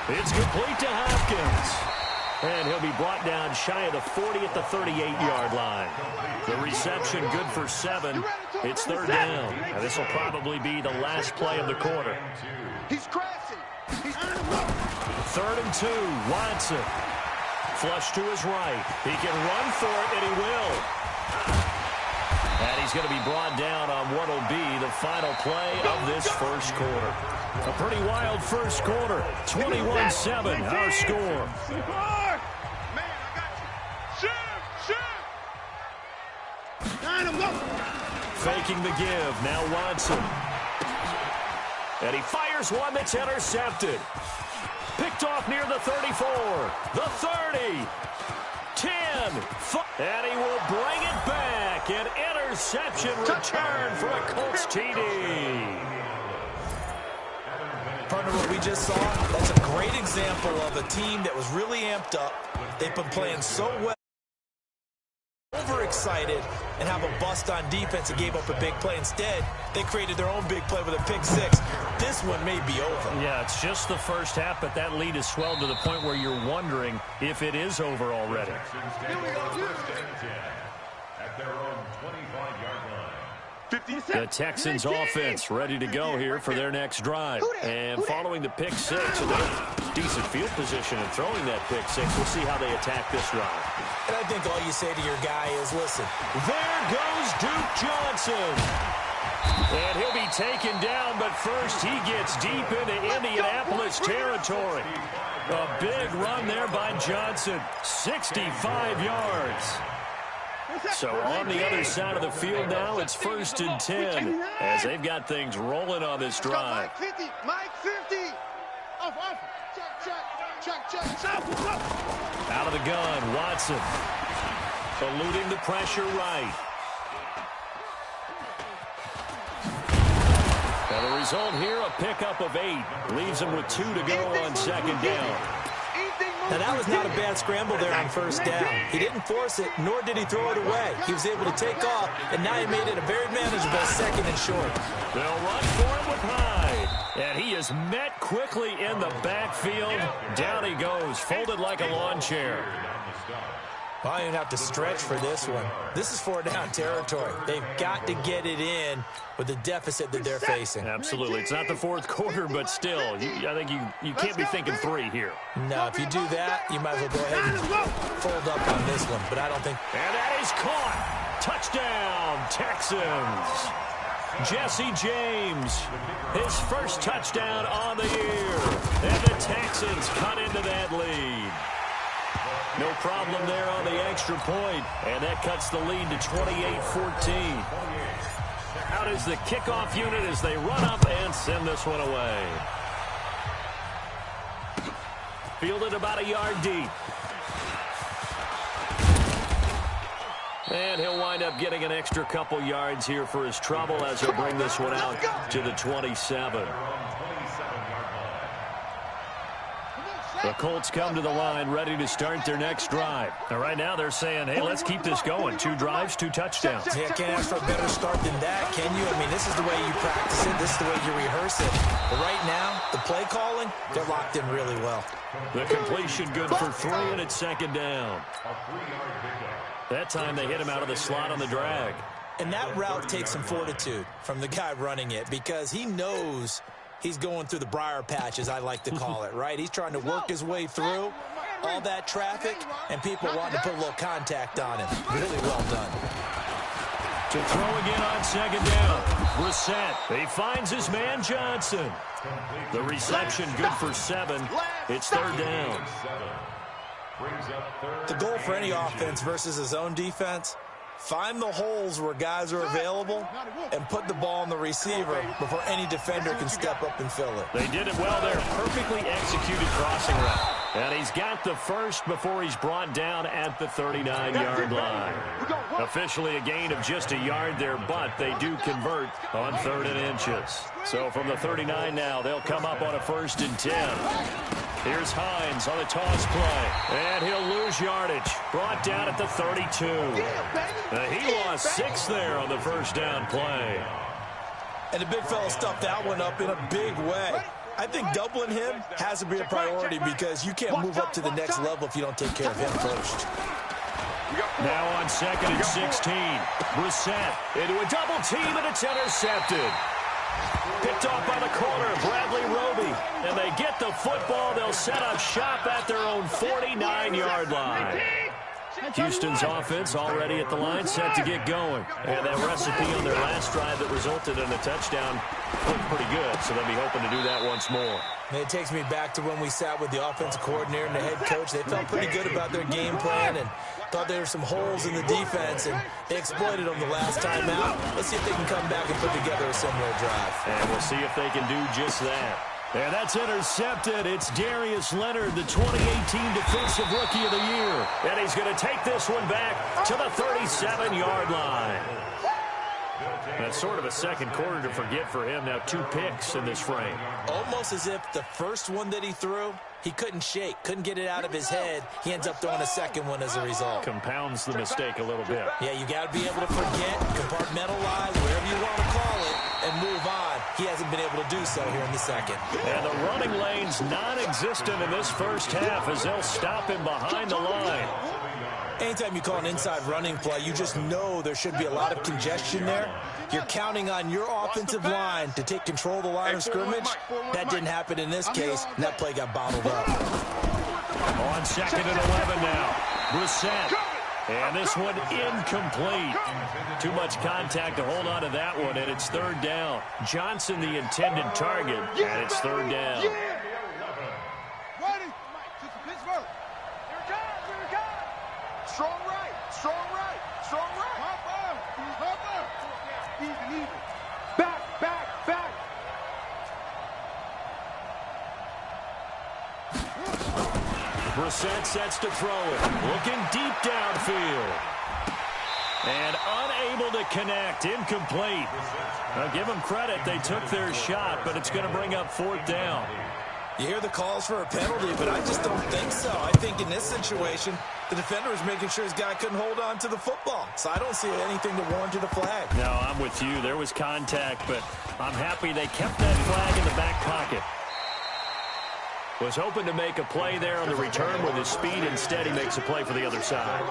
It's complete to Hopkins. And he'll be brought down shy of the 40 at the 38-yard line. The reception good for 7. It's third down. And this will probably be the last play of the quarter. He's crashing. He's 3rd and 2. Watson. Flush to his right. He can run for it, and he will. And he's going to be brought down on what will be the final play of this first quarter. A pretty wild first quarter. 21-7, our score. Faking the give. Now Watson. And he fires one that's intercepted. Picked off near the 34. The 30. 10. 5. And he will bring it back. An interception return for a Colts TD. Partner, what we just saw, that's a great example of a team that was really amped up. They've been playing so well. Overexcited and have a bust on defense and gave up a big play. Instead, they created their own big play with a pick 6. This one may be over. Yeah, it's just the first half, but that lead has swelled to the point where you're wondering if it is over already. At their own 25-yard line. The Texans offense ready to go here for their next drive. And following the pick 6, and they're decent field position and throwing that pick 6, we'll see how they attack this drive. And I think all you say to your guy is, listen. There goes Duke Johnson. And he'll be taken down, but first he gets deep into Indianapolis territory. A big run there by Johnson. 65 yards. So on the other side of the field now, it's 1st and 10 as they've got things rolling on this drive. Mike 50. Off. Check. Out of the gun, Watson. Eluding the pressure right. And the result here, a pickup of 8. Leaves him with 2 to go on 2nd down. Now, that was not a bad scramble there on 1st down. He didn't force it, nor did he throw it away. He was able to take off, and now he made it a very manageable 2nd and short. They'll run for him with Hyde. And he is met quickly in the backfield. Down he goes, folded like a lawn chair. Well, you don't have to stretch for this one. This is 4-down territory. They've got to get it in with the deficit that they're facing. Absolutely. It's not the 4th quarter, but still, I think you can't be thinking 3 here. No, if you do that, you might as well go ahead and fold up on this one, but I don't think. And that is caught. Touchdown, Texans. Jesse James, his first touchdown on the year. And the Texans cut into that lead. No problem there on the extra point, and that cuts the lead to 28-14. Out is the kickoff unit as they run up and send this one away. Fielded about a yard deep. And he'll wind up getting an extra couple yards here for his trouble as he'll bring this one out to the 27. The Colts come to the line ready to start their next drive. Now, right now they're saying, hey, let's keep this going. 2 drives, 2 touchdowns. Yeah, can't ask for a better start than that, can you? I mean, this is the way you practice it. This is the way you rehearse it. But right now, the play calling, they're locked in really well. The completion good for 3, and it's 2nd down. That time they hit him out of the slot on the drag. And that route takes some fortitude from the guy running it because he knows he's going through the briar patch, as I like to call it, right? He's trying to work his way through all that traffic, and people wanting to put a little contact on him. Really well done. To throw again on 2nd down. Brissett, he finds his man Johnson. The reception good for 7. It's 3rd down. The goal for any offense versus his own defense, find the holes where guys are available and put the ball on the receiver before any defender can step up and fill it. They did it well there. Perfectly executed crossing route. And he's got the first before he's brought down at the 39-yard line. Officially a gain of just a yard there, but they do convert on 3rd and inches. So from the 39 now, they'll come up on a 1st and 10. Here's Hines on a toss play. And he'll lose yardage. Brought down at the 32. He lost 6 there on the 1st down play. And the big fella stuffed that one up in a big way. I think doubling him has to be a priority because you can't move up to the next level if you don't take care of him first. Now on 2nd and 16. Brissett into a double team, and it's intercepted. Picked off by the corner, Bradley Roby. And they get the football. They'll set up shop at their own 49-yard line. Houston's offense already at the line, set to get going. And that recipe on their last drive that resulted in a touchdown looked pretty good, so they'll be hoping to do that once more. And it takes me back to when we sat with the offensive coordinator and the head coach. They felt pretty good about their game plan and thought there were some holes in the defense, and they exploited them the last time out. Let's see if they can come back and put together a similar drive. And we'll see if they can do just that. And that's intercepted. It's Darius Leonard, the 2018 Defensive Rookie of the Year. And he's going to take this one back to the 37-yard line. That's sort of a second quarter to forget for him. Now 2 picks in this frame. Almost as if the first one that he threw, he couldn't shake, couldn't get it out of his head. He ends up throwing a second one as a result. Compounds the mistake a little bit. Yeah, you got to be able to forget, compartmentalize, wherever you want to call it, and move on. He hasn't been able to do so here in the second. And the running lane's non-existent in this first half as they'll stop him behind the line. Anytime you call an inside running play, you just know there should be a lot of congestion there. You're counting on your offensive line to take control of the line of scrimmage. That didn't happen in this case, and that play got bottled up. On 2nd and 11 now. Brissett. And this one incomplete. Too much contact to hold on to that one, and it's 3rd down. Johnson, the intended target, and it's 3rd down. Ready? Pittsburgh. Here it comes. Here it comes. Strong right. Strong right. Strong right. Hop up. Even. Back. Brissett sets to throw it. Looking deep downfield. And unable to connect. Incomplete. Now give them credit. They took their shot, but it's going to bring up 4th down. You hear the calls for a penalty, but I just don't think so. I think in this situation, the defender was making sure his guy couldn't hold on to the football. So I don't see anything to warrant a flag. No, I'm with you. There was contact, but I'm happy they kept that flag in the back pocket. Was hoping to make a play there on the return with his speed. Instead, he makes a play for the other side.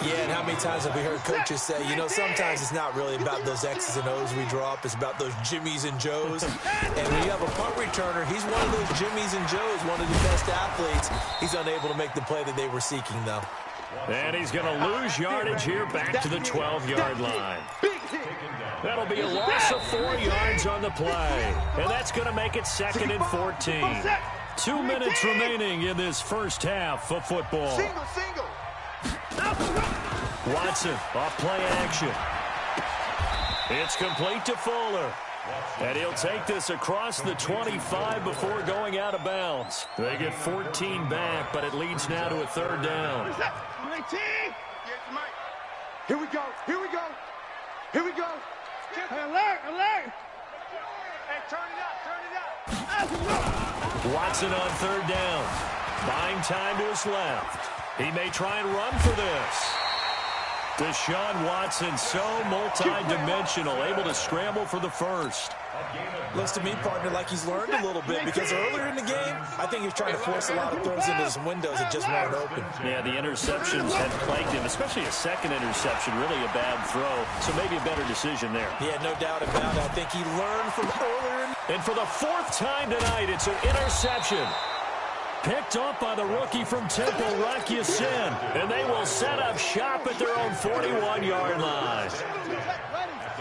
Yeah, and how many times have we heard coaches say, you know, sometimes it's not really about those X's and O's we draw up. It's about those Jimmies and Joes. And when you have a punt returner, he's one of those Jimmies and Joes, one of the best athletes. He's unable to make the play that they were seeking, though. And he's going to lose yardage here back to the 12-yard line. That'll be a loss of 4 yards on the play. And that's going to make it 2nd and 14. 2 minutes remaining in this first half of football. Single. Watson off play action. It's complete to Fuller. And he'll take this across the 25 before going out of bounds. They get 14 back, but it leads now to a 3rd down. Here we go. Alert. Hey, turn it up. Watson on 3rd down. Buying time to his left. He may try and run for this. Deshaun Watson, so multi-dimensional, able to scramble for the first. Looks to me, partner, like he's learned a little bit because earlier in the game, I think he was trying to force a lot of throws into some windows that just weren't open. Yeah, the interceptions had plagued him, especially a second interception, really a bad throw. So maybe a better decision there. Yeah, no doubt about it. I think he learned from earlier. And for the 4th time tonight, it's an interception. Picked up by the rookie from Temple, Rock Ya-Sin. And they will set up shop at their own 41-yard line.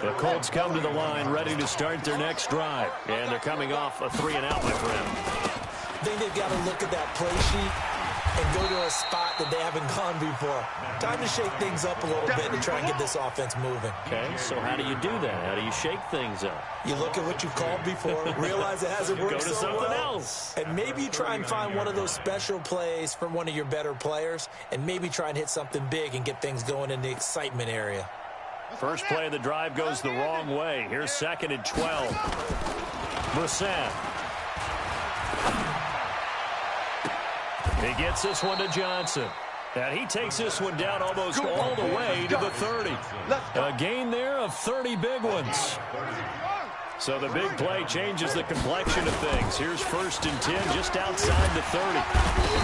The Colts come to the line ready to start their next drive. And they're coming off a 3-and-out, my friend. I think they've got to look at that play sheet and go to a spot that they haven't gone before. Time to shake things up a little bit and try and get this offense moving. Okay, so how do you do that? How do you shake things up? You look at what you've called before, realize it hasn't worked so so something well, else. and maybe you try and find one of those special plays from one of your better players, and maybe try and hit something big and get things going in the excitement area. First play of the drive goes the wrong way. Here's 2nd and 12. Brissett. He gets this one to Johnson. And he takes this one down almost all the way to the 30. A gain there of 30 big ones. So the big play changes the complexion of things. Here's 1st and 10 just outside the 30.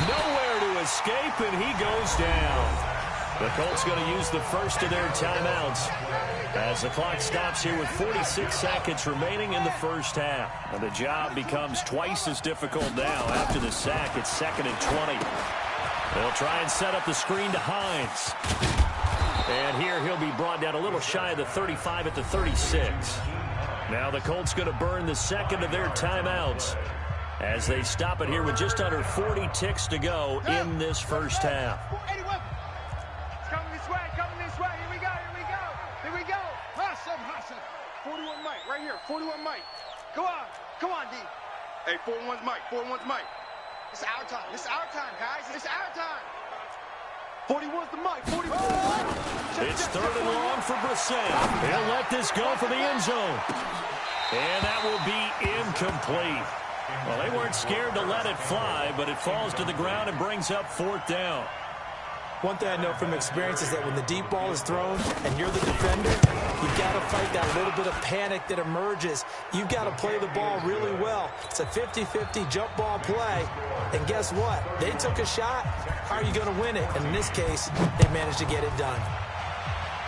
Nowhere to escape, and he goes down. The Colts going to use the first of their timeouts as the clock stops here with 46 seconds remaining in the first half. And the job becomes twice as difficult now after the sack. It's 2nd and 20. They'll try and set up the screen to Hines. And here he'll be brought down a little shy of the 35 at the 36. Now the Colts going to burn the second of their timeouts as they stop it here with just under 40 ticks to go in this first half. Coming this way, here we go. 41 Mike, right here, 41 Mike. Come on, D. Hey, 41's Mike. It's our time, guys. It's our time. 41's the Mike, 44. It's 3rd and long for Brissett. He'll let this go for the end zone. And that will be incomplete. Well, they weren't scared to let it fly, but it falls to the ground and brings up 4th down. One thing I know from experience is that when the deep ball is thrown and you're the defender, you've got to fight that little bit of panic that emerges. You've got to play the ball really well. It's a 50-50 jump ball play. And guess what? They took a shot. How are you going to win it? And in this case, they managed to get it done.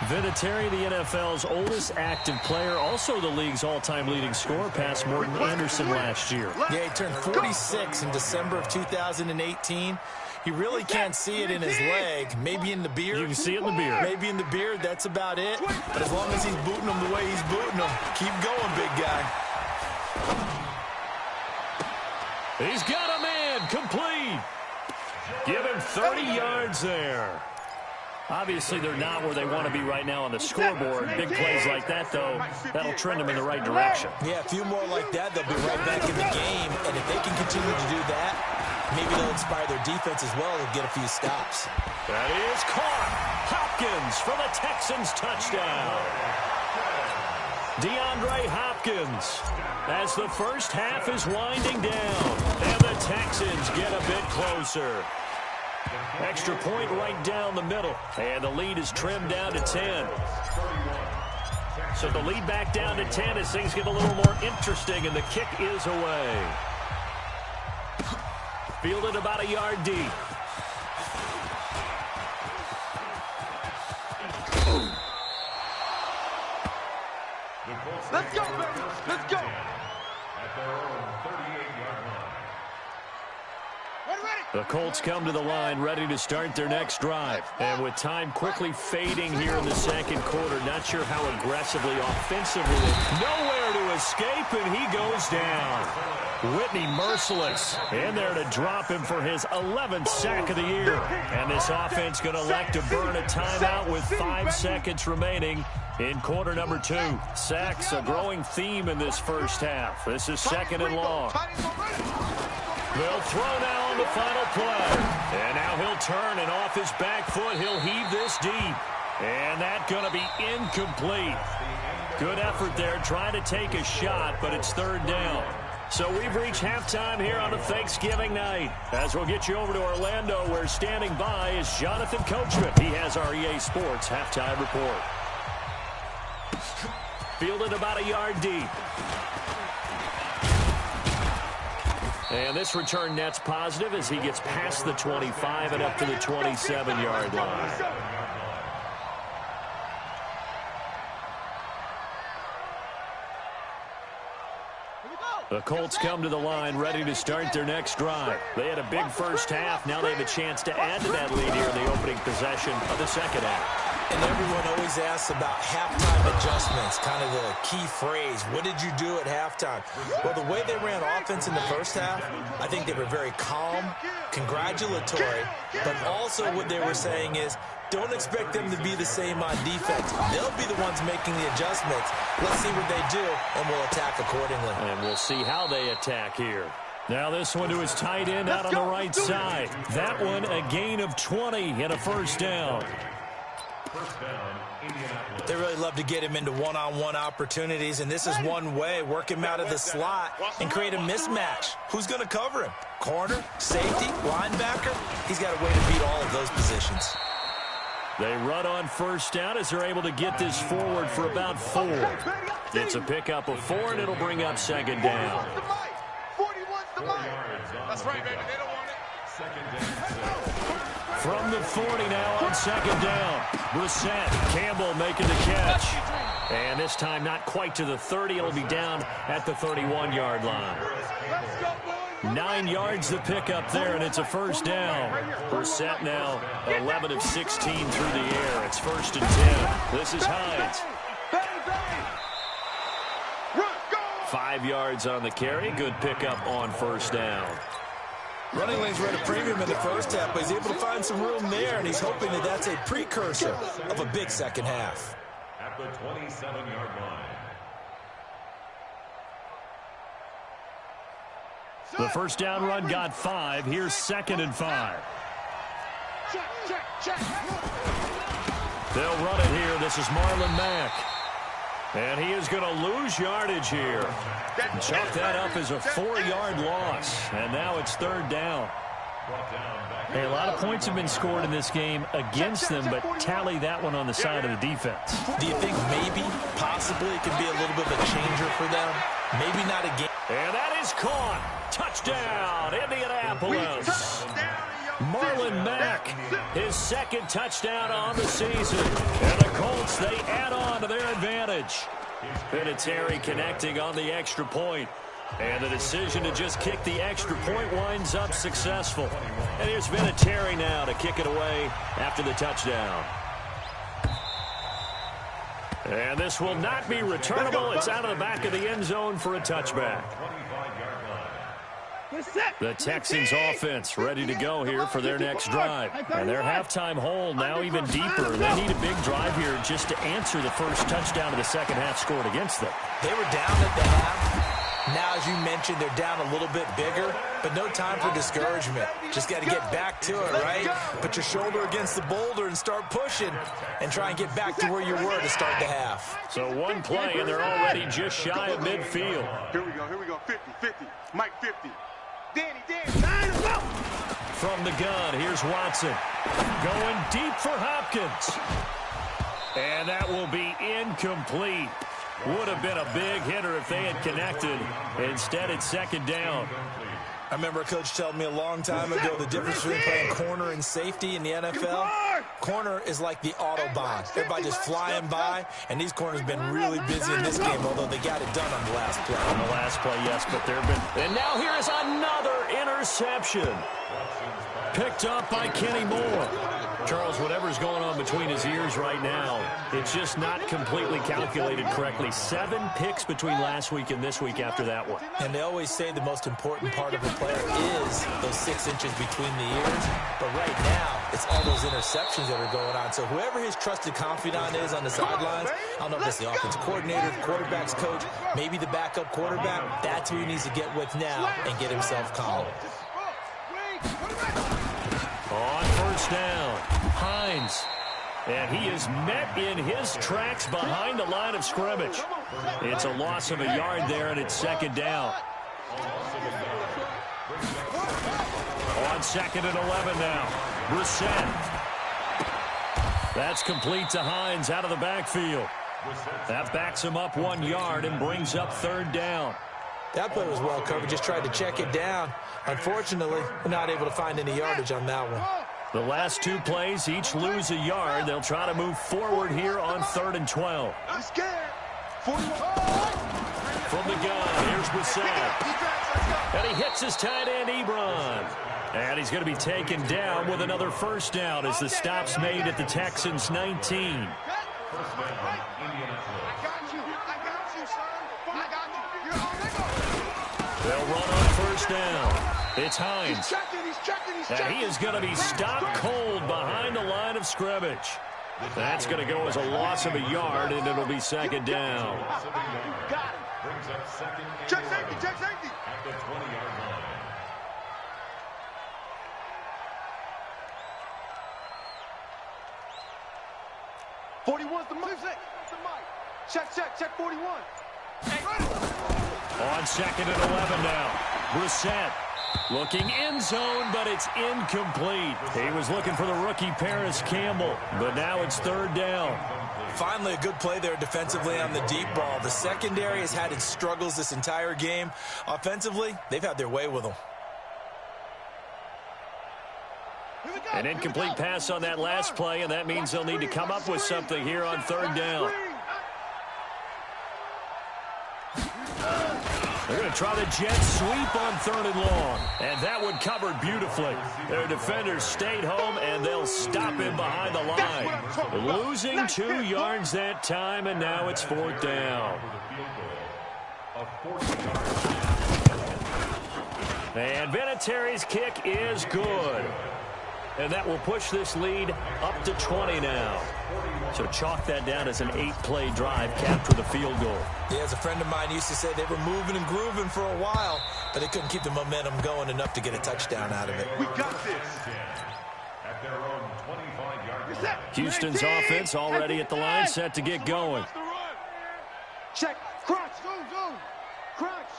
Vinatieri, the NFL's oldest active player, also the league's all-time leading scorer, past Morton Anderson last year. Yeah, he turned 46 in December of 2018. You really can't see it in his leg. Maybe in the beard. You can see it in the beard. Maybe in the beard, that's about it. But as long as he's booting him the way he's booting him, keep going, big guy. He's got a man, complete. Give him 30 yards there. Obviously, they're not where they want to be right now on the scoreboard. Big plays like that, though, that'll trend them in the right direction. Yeah, a few more like that, they'll be right back in the game. And if they can continue to do that, maybe they'll inspire their defense as well and get a few stops. That is caught. Hopkins for the Texans touchdown. DeAndre Hopkins as the first half is winding down. And the Texans get a bit closer. Extra point right down the middle. And the lead is trimmed down to 10. So the lead back down to 10 as things get a little more interesting, and the kick is away. Fielded about a yard deep. Let's go, baby. Let's go. At their own 38-yard line. The Colts come to the line ready to start their next drive. And with time quickly fading here in the second quarter, not sure how aggressively, offensively. Nowhere to escape, and he goes down. Whitney merciless in there to drop him for his 11th sack of the year. And this offense going to elect to burn a timeout with 5 seconds remaining in quarter number 2. Sacks, a growing theme in this first half. This is 2nd and long. They'll throw now on the final play. And now he'll turn, and off his back foot, he'll heave this deep. And that's going to be incomplete. Good effort there, trying to take a shot, but it's 3rd down. So we've reached halftime here on a Thanksgiving night. As we'll get you over to Orlando, where standing by is Jonathan Coachman. He has our EA Sports halftime report. Fielded about a yard deep. And this return net's positive as he gets past the 25 and up to the 27-yard line. The Colts come to the line ready to start their next drive. They had a big first half. Now they have a chance to add to that lead here in the opening possession of the second half. And everyone always asks about halftime adjustments, kind of the key phrase. What did you do at halftime? Well, the way they ran offense in the first half, I think they were very calm, congratulatory, but also what they were saying is, don't expect them to be the same on defense. They'll be the ones making the adjustments. Let's see what they do, and we'll attack accordingly. And we'll see how they attack here. Now this one to his tight end out on the right side. That one a gain of 20 and a first down. They really love to get him into one-on-one opportunities, and this is one way. Work him out of the slot and create a mismatch. Who's going to cover him? Corner, safety, linebacker? He's got a way to beat all of those positions. They run on first down as they're able to get this forward for about 4. It's a pickup of 4, and it'll bring up second down. 41's the mic. That's right, baby. They don't want it. From the 40 now on second down. Brissett, Campbell making the catch. And this time not quite to the 30. It'll be down at the 31-yard line. 9 yards the pickup there, and it's a first down. Brissett now 11 of 16 through the air. It's 1st and 10. This is Hines. 5 yards on the carry. Good pickup on first down. Running lanes were at a premium in the first half, but he's able to find some room there, and he's hoping that that's a precursor of a big second half. At the 27-yard line. The first down run got 5. Here's 2nd and 5. They'll run it here. This is Marlon Mack. And he is going to lose yardage here. Chalk that up as a 4-yard loss. And now it's 3rd down. Hey, a lot of points have been scored in this game against them, but tally that one on the side of the defense. Do you think maybe, possibly, it could be a little bit of a changer for them? Maybe not again. And that is caught. Touchdown, Indianapolis. Marlon Mack, his 2nd touchdown on the season. And the Colts, they add on to their advantage. Vinatieri connecting on the extra point. And the decision to just kick the extra point winds up successful. And here's Vinatieri now to kick it away after the touchdown. And this will not be returnable. It's out of the back of the end zone for a touchback. The Texans offense ready to go here for their next drive. And their halftime hole now even deeper. They need a big drive here just to answer the first touchdown of the second half scored against them. They were down at the half. Now, as you mentioned, they're down a little bit bigger, but no time for discouragement. Just got to get back to it, right? Put your shoulder against the boulder and start pushing and try and get back to where you were to start the half. So one play, and they're already just shy of midfield. Here we go. 50, 50. Mike 50. Danny. From the gun, here's Watson. Going deep for Hopkins. And that will be incomplete. Would have been a big hitter if they had connected. Instead, it's 2nd down. I remember a coach telling me a long time ago the difference between playing corner and safety in the NFL. Corner is like the Autobahn. Everybody just flying by, and these corners have been really busy in this game, although they got it done on the last play. On the last play, yes, but there have been... And now here is another interception. Picked up by Kenny Moore. Charles, whatever's going on between his ears right now, it's just not completely calculated correctly. 7 picks between last week and this week after that one. And they always say the most important part of a player is those 6 inches between the ears. But right now, it's all those interceptions that are going on. So whoever his trusted confidant is on the sidelines, I don't know if it's the offensive coordinator, the quarterback's coach, maybe the backup quarterback, that's who he needs to get with now and get himself calm. On first down, Hines. And he is met in his tracks behind the line of scrimmage. It's a loss of a yard there, and it's 2nd down. On 2nd and 11 now, Brissett. That's complete to Hines out of the backfield. That backs him up 1 yard and brings up 3rd down. That play was well covered. Just tried to check it down. Unfortunately, we're not able to find any yardage on that one. The last 2 plays each lose a yard. They'll try to move forward here on 3rd and 12. I'm scared. 41. From the gun, here's Brissett. And he hits his tight end, Ebron. And he's going to be taken down with another first down as the stop's made at the Texans' 19. They'll run on first down. It's Hines. And he is going to be stopped cold behind the line of scrimmage. That's going to go as a loss of a yard, and it'll be 2nd down. Check safety. At the 20-yard line. '41's the mic. Check 41. On 2nd and 11 now. Brissett Looking end zone, but it's incomplete. He was looking for the rookie Paris Campbell, but now it's third down. Finally, a good play there defensively on the deep ball. The secondary has had its struggles this entire game. Offensively, they've had their way with them. An incomplete pass on that last play, and that means they'll need to come up with something here on third down. They're going to try the jet sweep on third and long, and that one covered beautifully. Their defenders stayed home, and they'll stop him behind the line. Losing 2 yards that time, and now it's fourth down. And Vinatieri's kick is good. And that will push this lead up to 20 now. So chalk that down as an 8-play drive, capture the field goal. Yeah, as a friend of mine used to say, they were moving and grooving for a while, but they couldn't keep the momentum going enough to get a touchdown out of it. We got this. At their own 25-yard line. Houston's offense already at the line, set to get going. Check. Crunch. Zoom. Crunch.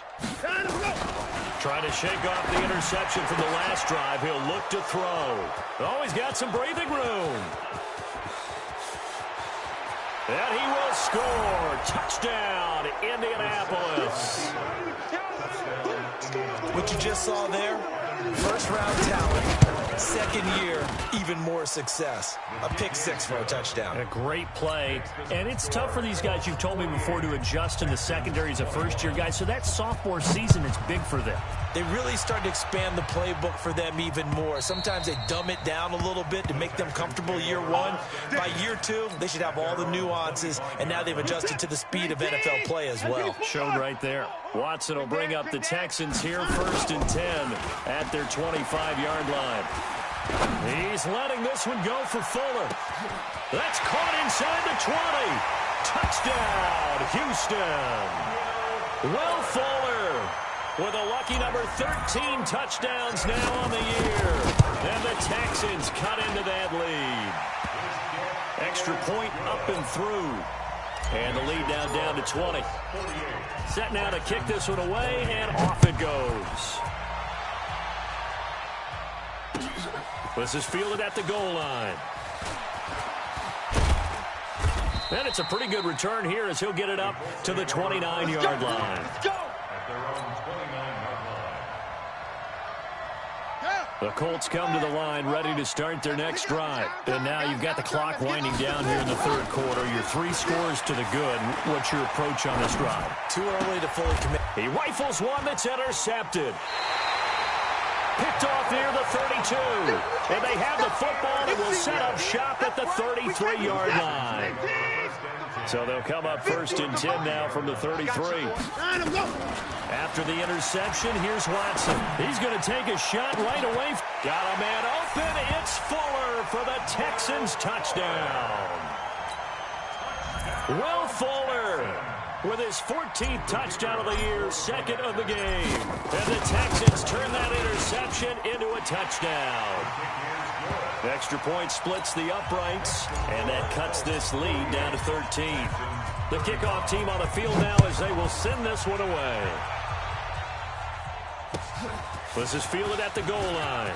Trying to shake off the interception from the last drive. He'll look to throw. Oh, he's got some breathing room. And he will score. Touchdown, Indianapolis. What you just saw there, first-round talent, second year, even more success. A pick six for a touchdown. A great play. And it's tough for these guys, you've told me before, to adjust in the secondary as a first-year guy. So that sophomore season is big for them. They really started to expand the playbook for them even more. Sometimes they dumb it down a little bit to make them comfortable year one. By year two, they should have all the nuances, and now they've adjusted to the speed of NFL play as well. Showed right there. Watson will bring up the Texans here, 1st and 10 at their 25-yard line. He's letting this one go for Fuller. That's caught inside the 20. Touchdown, Houston. Will Fuller with a lucky number 13 touchdowns now on the year. And the Texans cut into that lead. Extra point up and through. And the lead now down to 20. Set now to kick this one away, and off it goes. This is fielded at the goal line. And it's a pretty good return here as he'll get it up to the 29-yard line. Let's go. The Colts come to the line ready to start their next drive. And now you've got the clock winding down here in the third quarter. Your 3 scores to the good. What's your approach on this drive? Too early to fully commit. He rifles one that's intercepted. Picked off near the 32. And they have the football and will set up shop at the 33-yard line. So they'll come up 1st and 10 now from the 33. After the interception, here's Watson. He's going to take a shot right away. Got a man open. It's Fuller for the Texans touchdown. Will Fuller with his 14th touchdown of the year, 2nd of the game. And the Texans turn that interception into a touchdown. Extra point splits the uprights, and that cuts this lead down to 13. The kickoff team on the field now as they will send this one away. This is fielded at the goal line.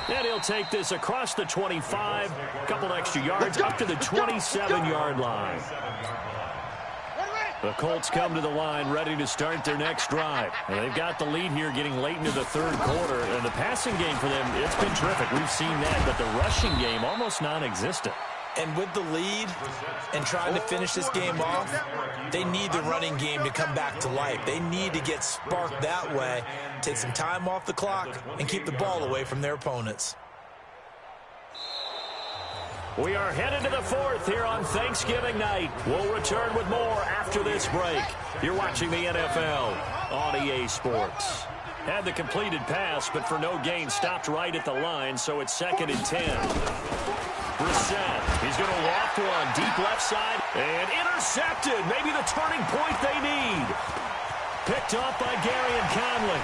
And he'll take this across the 25, a couple extra yards, up to the 27-yard line. The Colts come to the line ready to start their next drive. And they've got the lead here getting late into the third quarter. And the passing game for them, it's been terrific. We've seen that, but the rushing game almost non-existent. And with the lead and trying to finish this game off, they need the running game to come back to life. They need to get sparked that way, take some time off the clock, and keep the ball away from their opponents. We are headed to the 4th here on Thanksgiving night. We'll return with more after this break. You're watching the NFL on EA Sports. Had the completed pass, but for no gain, stopped right at the line, so it's 2nd and 10. Brissett, he's going to loft one deep left side, and intercepted. Maybe the turning point they need. Picked up by Gary and Conley.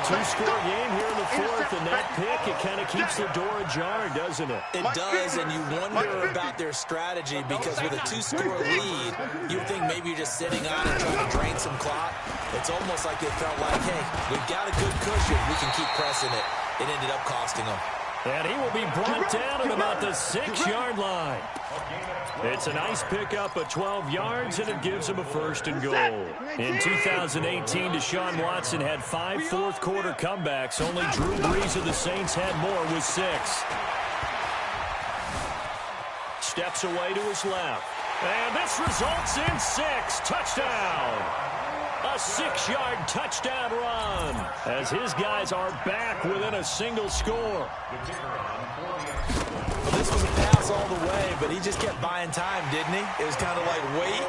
Two-score game here in the 4th, and that pick, it kind of keeps the door ajar, doesn't it? It does, and you wonder about their strategy because with a 2-score lead, you think maybe you're just sitting on it trying to drain some clock. It's almost like they felt like, hey, we've got a good cushion. We can keep pressing it. It ended up costing them. And he will be brought down at about the 6-yard line. It's a nice pickup of 12 yards, and it gives him a 1st and goal. In 2018, Deshaun Watson had 5 fourth-quarter comebacks. Only Drew Brees of the Saints had more with 6. Steps away to his left. And this results in 6. Touchdown. A 6-yard touchdown run as his guys are back within a single score. Well, this was a pass all the way, but he just kept buying time, didn't he? It was kind of like, wait.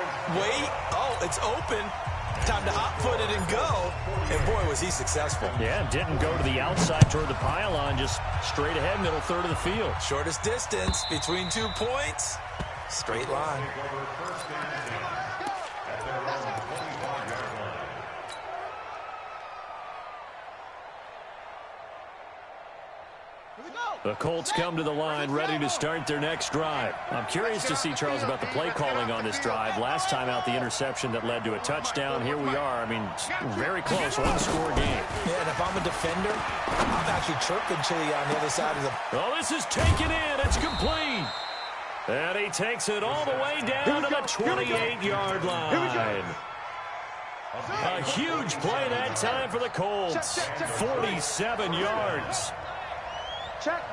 Oh, it's open. Time to hot-foot it and go. And, boy, was he successful. Yeah, didn't go to the outside toward the pylon, just straight ahead, middle third of the field. Shortest distance between 2 points. Straight line. The Colts come to the line ready to start their next drive. I'm curious to see, Charles, about the play calling on this drive. Last time out, the interception that led to a touchdown. Here we are. I mean, very close, 1-score game. Yeah, and if I'm a defender, I'm actually chirping Chili on the other side of the... Oh, this is taken in. It's complete. And he takes it all the way down to the 28-yard line. A huge play that time for the Colts. 47 yards. Check.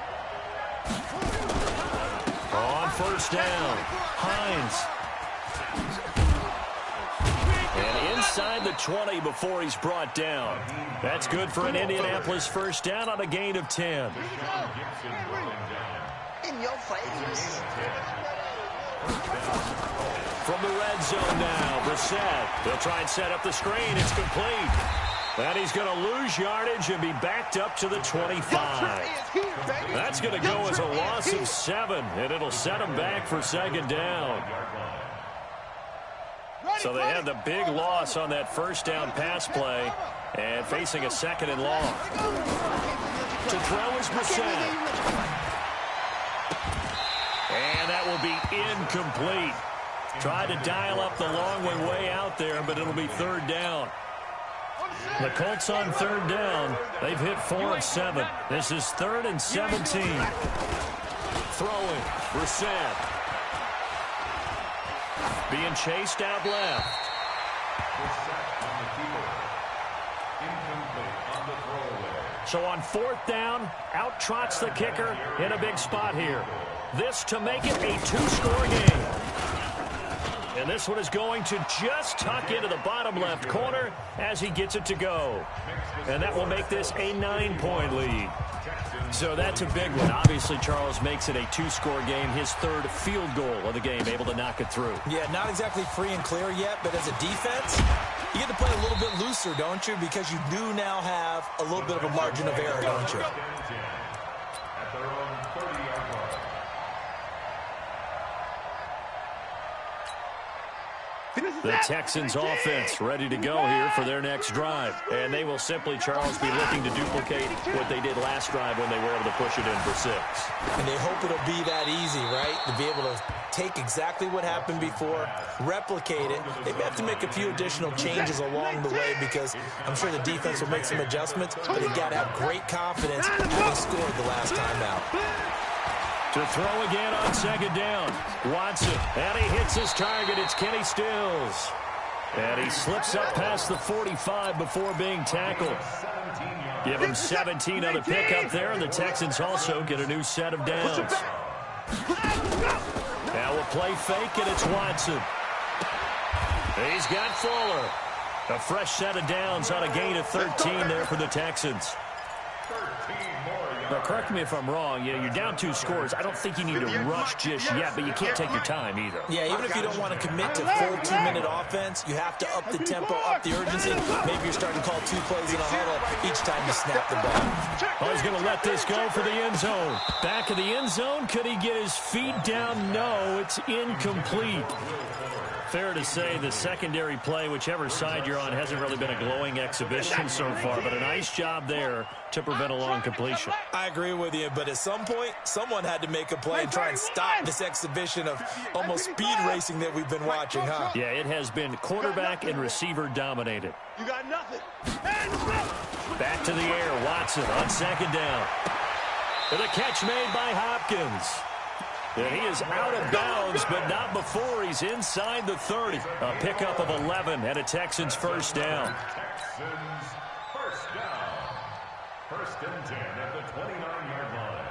On 1st down, Hines. And inside the 20 before he's brought down. That's good for an Indianapolis 1st down on a gain of 10. In your face. From the red zone now, Brissett. They'll try and set up the screen. It's complete. And he's going to lose yardage and be backed up to the 25. That's going to go as a loss of 7, and it'll set him back for 2nd down. So they had the big loss on that 1st down pass play and facing a 2nd and long. To throw is Brissett. And that will be incomplete. Tried to dial up the long way out there, but it'll be 3rd down. The Colts on 3rd down. They've hit 4 of 7. This is 3rd and 17. Throwing. Brissett. Being chased out left. So on 4th down, out trots the kicker in a big spot here. This to make it a 2-score game. And this one is going to just tuck into the bottom left corner as he gets it to go. And that will make this a 9-point lead. So that's a big one. Obviously, Charles makes it a 2-score game. His 3rd field goal of the game, able to knock it through. Yeah, not exactly free and clear yet, but as a defense, you get to play a little bit looser, don't you? Because you do now have a little bit of a margin of error, don't you? At their own 30-yard line. The Texans offense ready to go here for their next drive. And they will simply, Charles, be looking to duplicate what they did last drive when they were able to push it in for 6. And they hope it'll be that easy, right? To be able to take exactly what happened before, replicate it. They may have to make a few additional changes along the way because I'm sure the defense will make some adjustments, but they've got to have great confidence having scored the last time out. To throw again on 2nd down. Watson, and he hits his target. It's Kenny Stills. And he slips up past the 45 before being tackled. Give him 17 on the pickup there, and the Texans also get a new set of downs. Now we'll play fake, and it's Watson. He's got Fuller. A fresh set of downs on a gain of 13 there for the Texans. Now, correct me if I'm wrong. You know, you're down 2 scores. I don't think you need to rush just yet, but you can't take your time either. Yeah, even if you don't want to commit to full 2-minute offense, you have to up the tempo, up the urgency. Maybe you're starting to call 2 plays in a huddle each time you snap the ball. Oh, he's going to let this go for the end zone. Back of the end zone. Could he get his feet down? No, it's incomplete. Fair to say the secondary play, whichever side you're on, hasn't really been a glowing exhibition so far, but a nice job there to prevent a long completion. I agree with you, but at some point, someone had to make a play and try and stop this exhibition of almost speed racing that we've been watching, huh? Yeah, it has been quarterback and receiver dominated. You got nothing. Back to the air, Watson on second down. And a catch made by Hopkins. And he is out of bounds, but not before he's inside the 30. A pickup of 11 and a Texans first down. Texans first down. First and 10 at the 29-yard line.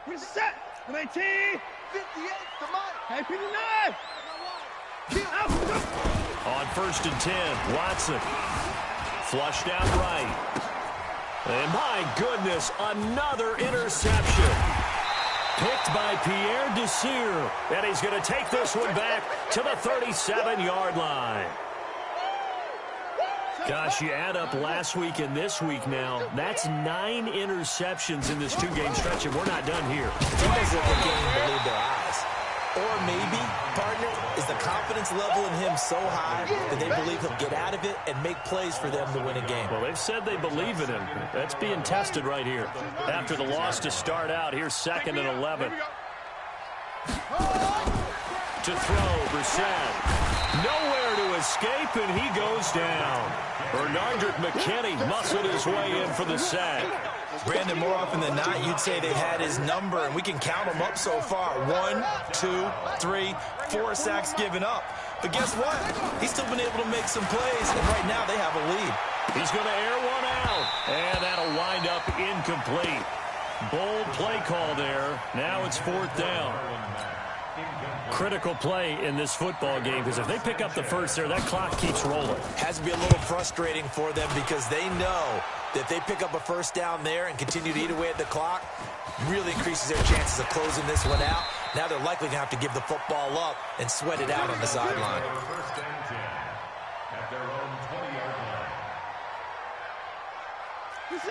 Where's the set? 19. 58, the mic. Hey, 59. On first and 10, Watson. Flushed out right. And my goodness, another interception. Picked by Pierre Desir. And he's going to take this one back to the 37-yard line. Gosh, you add up last week and this week now, that's 9 interceptions in this two-game stretch, and we're not done here. It's almost like they can't even believe their eyes. Or maybe, partner, is the confidence level in him so high that they believe he'll get out of it and make plays for them to win a game. Well, they've said they believe in him. That's being tested right here. After the loss to start out, here's second and 11. To throw, Brissett. Nowhere to escape, and he goes down. Bernardrick McKinney muscled his way in for the sack. Brandon, more often than not, you'd say they've had his number, and we can count them up so far. 1, 2, 3, 4 sacks given up. But guess what? He's still been able to make some plays, and right now they have a lead. He's going to air one out, and that'll wind up incomplete. Bold play call there. Now it's fourth down. Critical play in this football game, because if they pick up the first there, that clock keeps rolling. Has to be a little frustrating for them because they know that if they pick up a first down there and continue to eat away at the clock, really increases their chances of closing this one out. Now they're likely going to have to give the football up and sweat it out on the sideline. First and 10 at their own 20-yard line.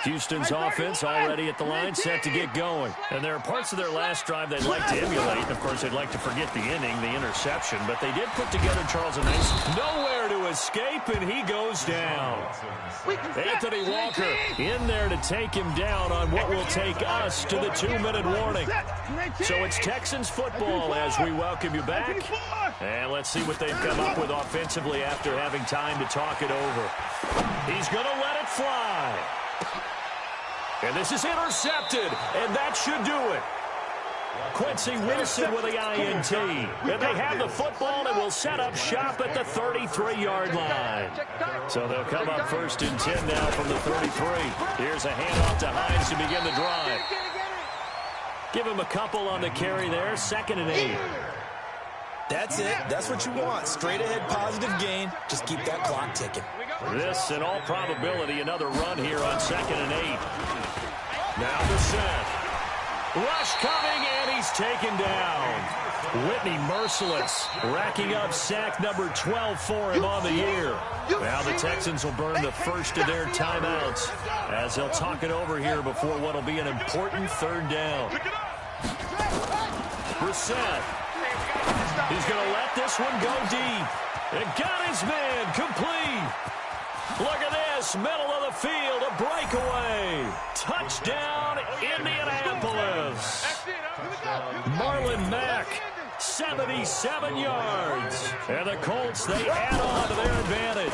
Houston's offense already at the line, set to get going. And there are parts of their last drive they'd like to emulate. Of course, they'd like to forget the inning, the interception. But they did put together, Charles, a nice nowhere to escape, and he goes down. Anthony Walker in there to take him down on what will take us to the 2-minute warning. So it's Texans football as we welcome you back. And let's see what they've come up with offensively after having time to talk it over. He's going to let it fly. And this is intercepted, and that should do it. Quincy Wilson with the INT. And they have the football and will set up shop at the 33-yard line. So they'll come up first and 10 now from the 33. Here's a handoff to Hines to begin the drive. Give him a couple on the carry there, second and 8. That's it. That's what you want. Straight ahead positive gain. Just keep that clock ticking. This, in all probability, another run here on second and 8. Now the set. Rush coming, and he's taken down. Whitney merciless, racking up sack number 12 for him on the year. Now the Texans will burn the first of their timeouts as they'll talk it over here before what will be an important third down. Brissett. He's going to let this one go deep. And got his man complete. Look at this, middle of the field, a breakaway. Touchdown, Indianapolis. Marlon Mack, 77 yards. And the Colts, they add on to their advantage.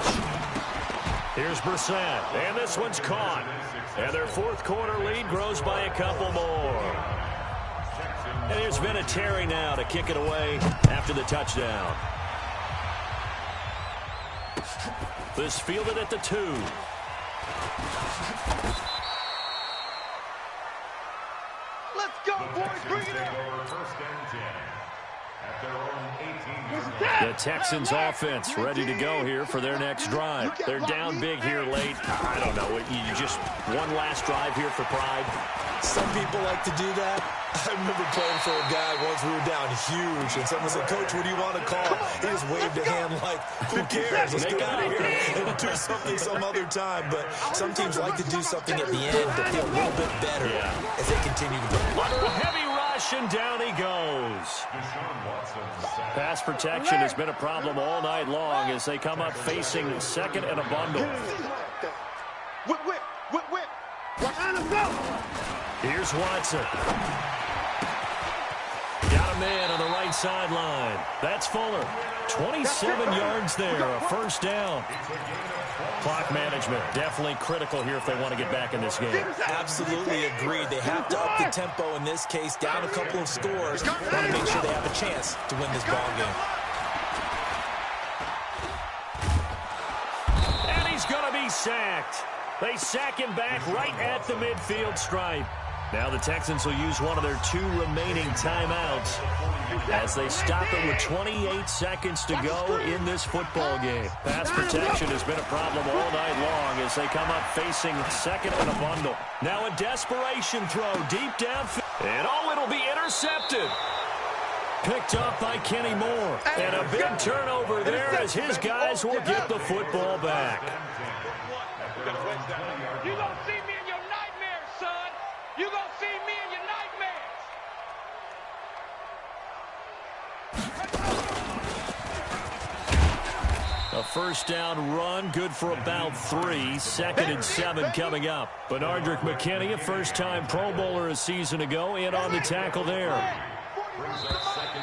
Here's Brissett, and this one's caught. And their fourth quarter lead grows by a couple more. And here's Vinatieri now to kick it away after the touchdown. This fielded at the 2. Let's go, boys. Bring it up. First and 10 at The Texans offense ready to go here for their next drive. They're down big here late. I don't know. You just one last drive here for pride. Some people like to do that. I remember playing for a guy once. We were down huge, and someone said, "Coach, what do you want to call?" He just waved a hand like, "Who cares? Let's get out of here and do something some other time." But some teams like to do something at the end to feel a little bit better as they continue to play. Under a heavy rush, and down he goes. Pass protection has been a problem all night long as they come up facing second and a bundle. Whip, whip, whip, whip. Here's Watson. Got a man on the right sideline. That's Fuller. 27 yards there, a first down. Clock management definitely critical here if they want to get back in this game. Absolutely agreed. They have to up the tempo in this case, down a couple of scores. Want to make sure they have a chance to win this ball game. And he's going to be sacked. They sack him back right at the midfield stripe. Now the Texans will use one of their 2 remaining timeouts as they stop it with 28 seconds to go in this football game. Pass protection has been a problem all night long as they come up facing second and a bundle. Now a desperation throw deep downfield. And it'll be intercepted. Picked up by Kenny Moore. And a big turnover there as his guys will get the football back. You gonna see me in your nightmares, son. You gonna see me in your nightmares. A first down run, good for about 3. Second and 7 coming up. Benardrick McKinney, a first-time Pro Bowler a season ago, in on the tackle there. Brings up second